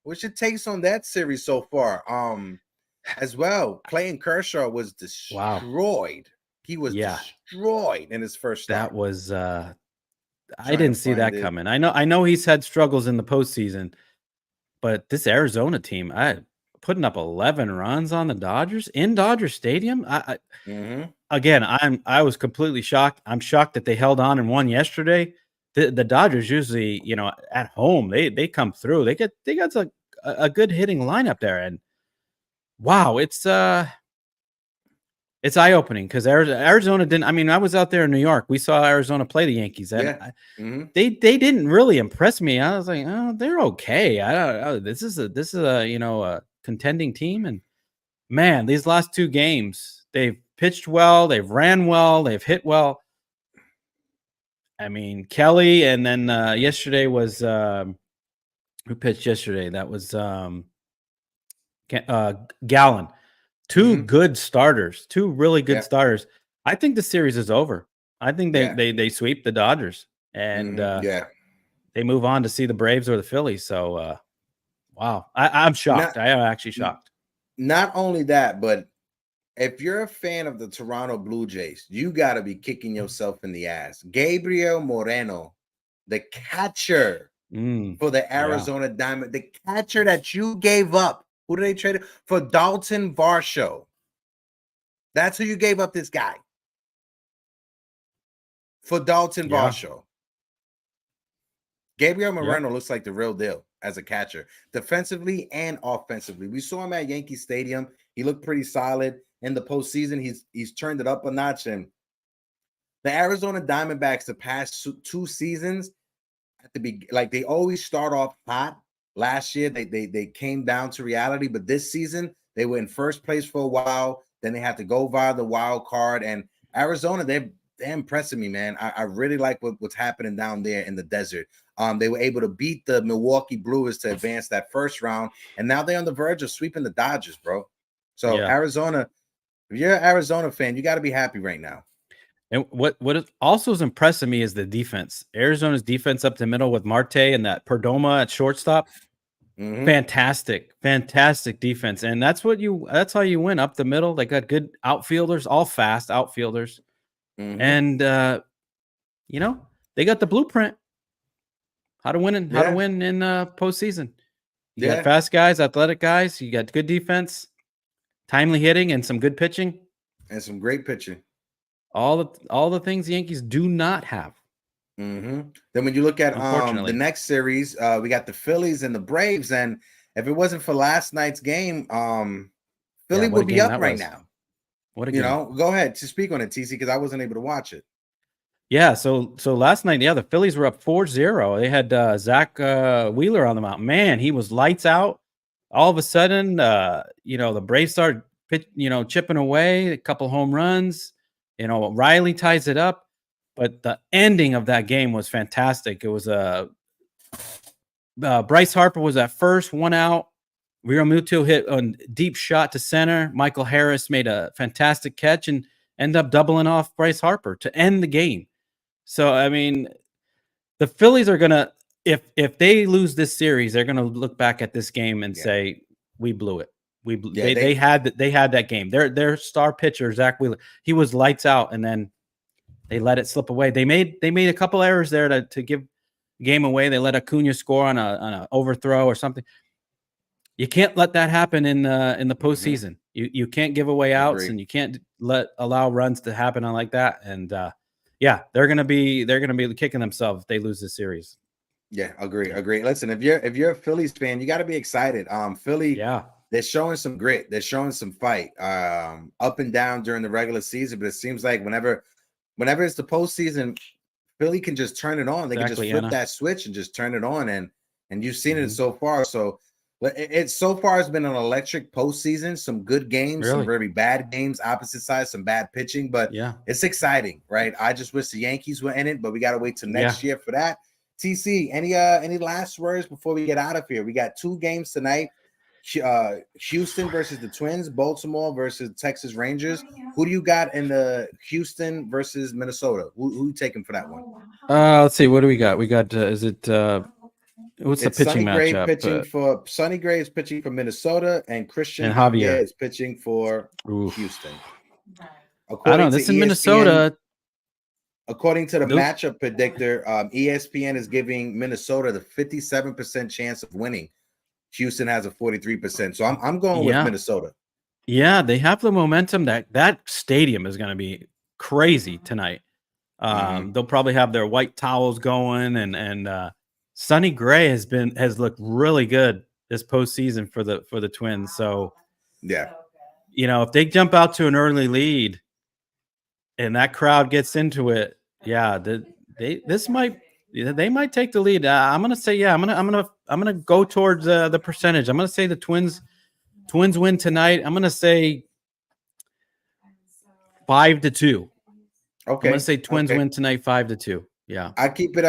What's your takes on that series so far? As well, Clayton Kershaw was destroyed. Wow. He was destroyed in his first start. That was I didn't see that coming. I know he's had struggles in the postseason, but this Arizona team, putting up 11 runs on the Dodgers in Dodger Stadium. Again, I was completely shocked. I'm shocked that they held on and won yesterday. The Dodgers usually, you know, at home they come through. They got a good hitting lineup there, and wow, it's eye-opening because Arizona didn't. I mean, I was out there in New York. We saw Arizona play the Yankees, and they didn't really impress me. I was like, oh, they're okay. I don't. This is a you know, a contending team, and man, these last 2 games, they've pitched well, they've ran well, they've hit well. I mean, Kelly, and then yesterday was who pitched yesterday? That was Gallen. 2 good starters, 2 really good starters. I think the series is over. I think they sweep the Dodgers and they move on to see the Braves or the Phillies. So, wow, I'm shocked. I am actually shocked. Not only that, but if you're a fan of the Toronto Blue Jays, you got to be kicking yourself in the ass. Gabriel Moreno, the catcher for the Arizona Diamond, the catcher that you gave up. Who did they trade for? Dalton Varsho. That's who you gave up this guy. For Dalton Varsho. Gabriel Moreno looks like the real deal as a catcher, defensively and offensively. We saw him at Yankee Stadium. He looked pretty solid in the postseason. He's turned it up a notch. And the Arizona Diamondbacks, the past 2 seasons, they always start off hot. Last year, they came down to reality, but this season, they were in first place for a while. Then they had to go via the wild card. And Arizona, they're impressing me, man. I really like what's happening down there in the desert. They were able to beat the Milwaukee Brewers to advance that first round. And now they're on the verge of sweeping the Dodgers, bro. So Arizona, if you're an Arizona fan, you got to be happy right now. And what also is impressing me is the defense. Arizona's defense up the middle with Marte and that Perdomo at shortstop. Fantastic defense. And that's how you win up the middle. They got good outfielders, all fast outfielders. And you know, they got the blueprint how to win in postseason. You got fast guys, athletic guys, you got good defense, timely hitting, and some good pitching. And some great pitching. All the things the Yankees do not have. Then when you look at the next series, we got the Phillies and the Braves, and if it wasn't for last night's game, Philly would be up right now. What a game. Go ahead to speak on it, TC, because I wasn't able to watch it. Yeah, so last night, the Phillies were up 4-0. They had Zach Wheeler on the mound. Man, he was lights out. All of a sudden, the Braves started chipping away, a couple home runs. Riley ties it up. But the ending of that game was fantastic. It was Bryce Harper was at first, 1 out. Realmuto hit a deep shot to center. Michael Harris made a fantastic catch and ended up doubling off Bryce Harper to end the game. So, I mean, the Phillies are going to, if they lose this series, they're going to look back at this game and say, we blew it. They had that game. Their star pitcher, Zach Wheeler, he was lights out, and then they let it slip away. They made a couple errors there to give the game away. They let Acuna score on a overthrow or something. You can't let that happen in the postseason. You can't give away outs, and you can't allow runs to happen on like that. And they're gonna be kicking themselves if they lose this series. Yeah, agree. Listen, if you're a Phillies fan, you got to be excited. Philly, they're showing some grit. They're showing some fight. Up and down during the regular season, but it seems like whenever it's the postseason, Philly can just turn it on. They can just flip that switch and just turn it on. And you've seen it so far. So it's been an electric postseason. Some good games, some very bad games, opposite sides, some bad pitching. But it's exciting, right? I just wish the Yankees were in it, but we got to wait till next year for that. TC, any last words before we get out of here? We got 2 games tonight. Houston versus the Twins, Baltimore versus Texas Rangers. Who do you got in the Houston versus Minnesota? Who you taking for that one? Let's see. What do we got? We got what's the pitching matchup? Sonny Gray is pitching for Minnesota, and Christian Javier is pitching for Houston. I don't know. This is Minnesota. According to the matchup predictor, ESPN is giving Minnesota the 57% chance of winning. Houston has a 43%. So I'm going with Minnesota. Yeah, they have the momentum. That stadium is going to be crazy tonight. They'll probably have their white towels going, and Sonny Gray has looked really good this postseason for the Twins. So if they jump out to an early lead and that crowd gets into it, they might take the lead. I'm gonna say I'm gonna go towards the percentage. I'm gonna say the Twins win tonight. I'm gonna say 5-2. Okay, I'm gonna say Twins win tonight 5-2. Yeah, I keep it.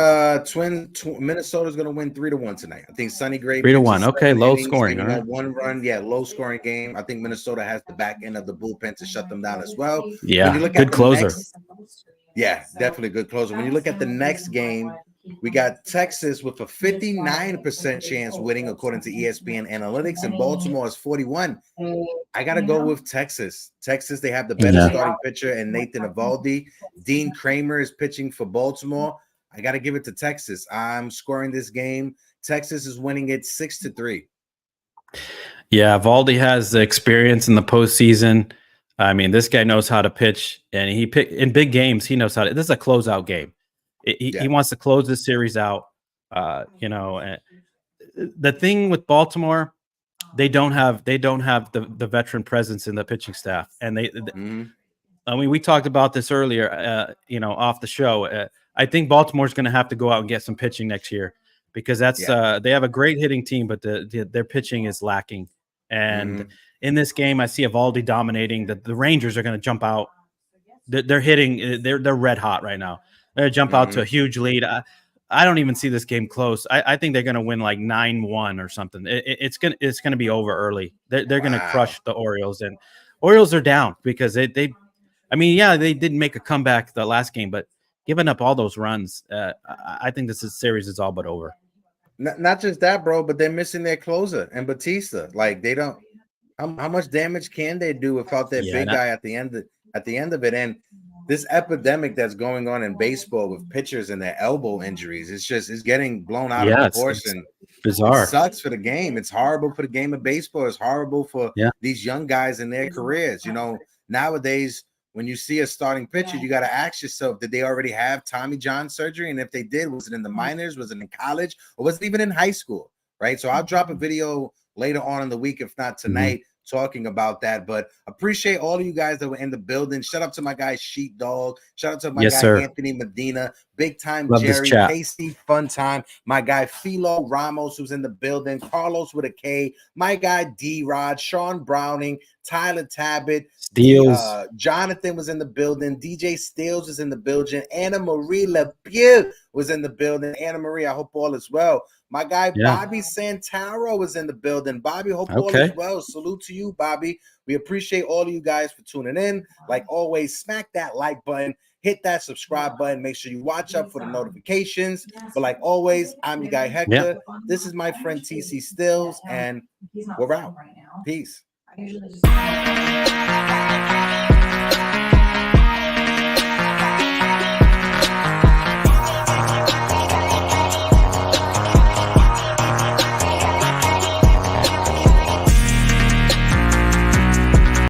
Minnesota's gonna win 3-1 tonight. I think Sonny Gray 3-1. Okay, low scoring. All right. 1 run. Yeah, low scoring game. I think Minnesota has the back end of the bullpen to shut them down as well. Yeah, good closer. Definitely good closer. When you look at the next game, we got Texas with a 59% chance winning according to ESPN Analytics, and Baltimore is 41%. I got to go with Texas. They have the better starting pitcher and Nathan Eovaldi. Dean Kramer is pitching for Baltimore. I got to give it to Texas. I'm scoring this game. Texas is winning it 6-3. Yeah, Eovaldi has the experience in the postseason. I mean, this guy knows how to pitch, and in big games, he knows how to. This is a closeout game. He wants to close this series out. The thing with Baltimore, they don't have the veteran presence in the pitching staff, and I mean, we talked about this earlier. Off the show. I think Baltimore's going to have to go out and get some pitching next year because they have a great hitting team, but their pitching is lacking. And in this game, I see Eovaldi dominating. The Rangers are going to jump out. They're hitting. They're red hot right now. They jump out to a huge lead. I don't even see this game close. I think they're going to win like 9-1 or something. It's gonna be over early. They're going to crush the Orioles, and Orioles are down because I mean, yeah, they didn't make a comeback the last game, but giving up all those runs, I think series is all but over. Not just that, bro, but they're missing their closer and Batista. Like they don't. How much damage can they do without their big guy at the end of it? And this epidemic that's going on in baseball with pitchers and their elbow injuries, it's getting blown out of proportion. It's bizarre. It sucks for the game. It's horrible for the game of baseball. It's horrible for these young guys in their careers. You know, nowadays when you see a starting pitcher, you got to ask yourself, did they already have Tommy John surgery? And if they did, was it in the minors? Was it in college? Or was it even in high school? Right. So I'll drop a video later on in the week, if not tonight, talking about that. But appreciate all of you guys that were in the building. Shout out to my guy Sheepdog. Shout out to my guy Anthony Medina. Big time Love Jerry. Casey Fun Time. My guy Philo Ramos, who's in the building. Carlos with a K. My guy D-Rod. Sean Browning. Tyler Tabbitt. Steels. Jonathan was in the building. DJ Steels was in the building. Anna Marie LeBeau was in the building. Anna Marie, I hope all is well. My guy Bobby Santaro was in the building. Bobby, hope all is well. Salute to you, Bobby. We appreciate all of you guys for tuning in. Like always, smack that like button. Hit that subscribe button. Make sure you watch up for the notifications. But like always, I'm your guy Hector. This is my friend TC Stills, and we're out. Peace.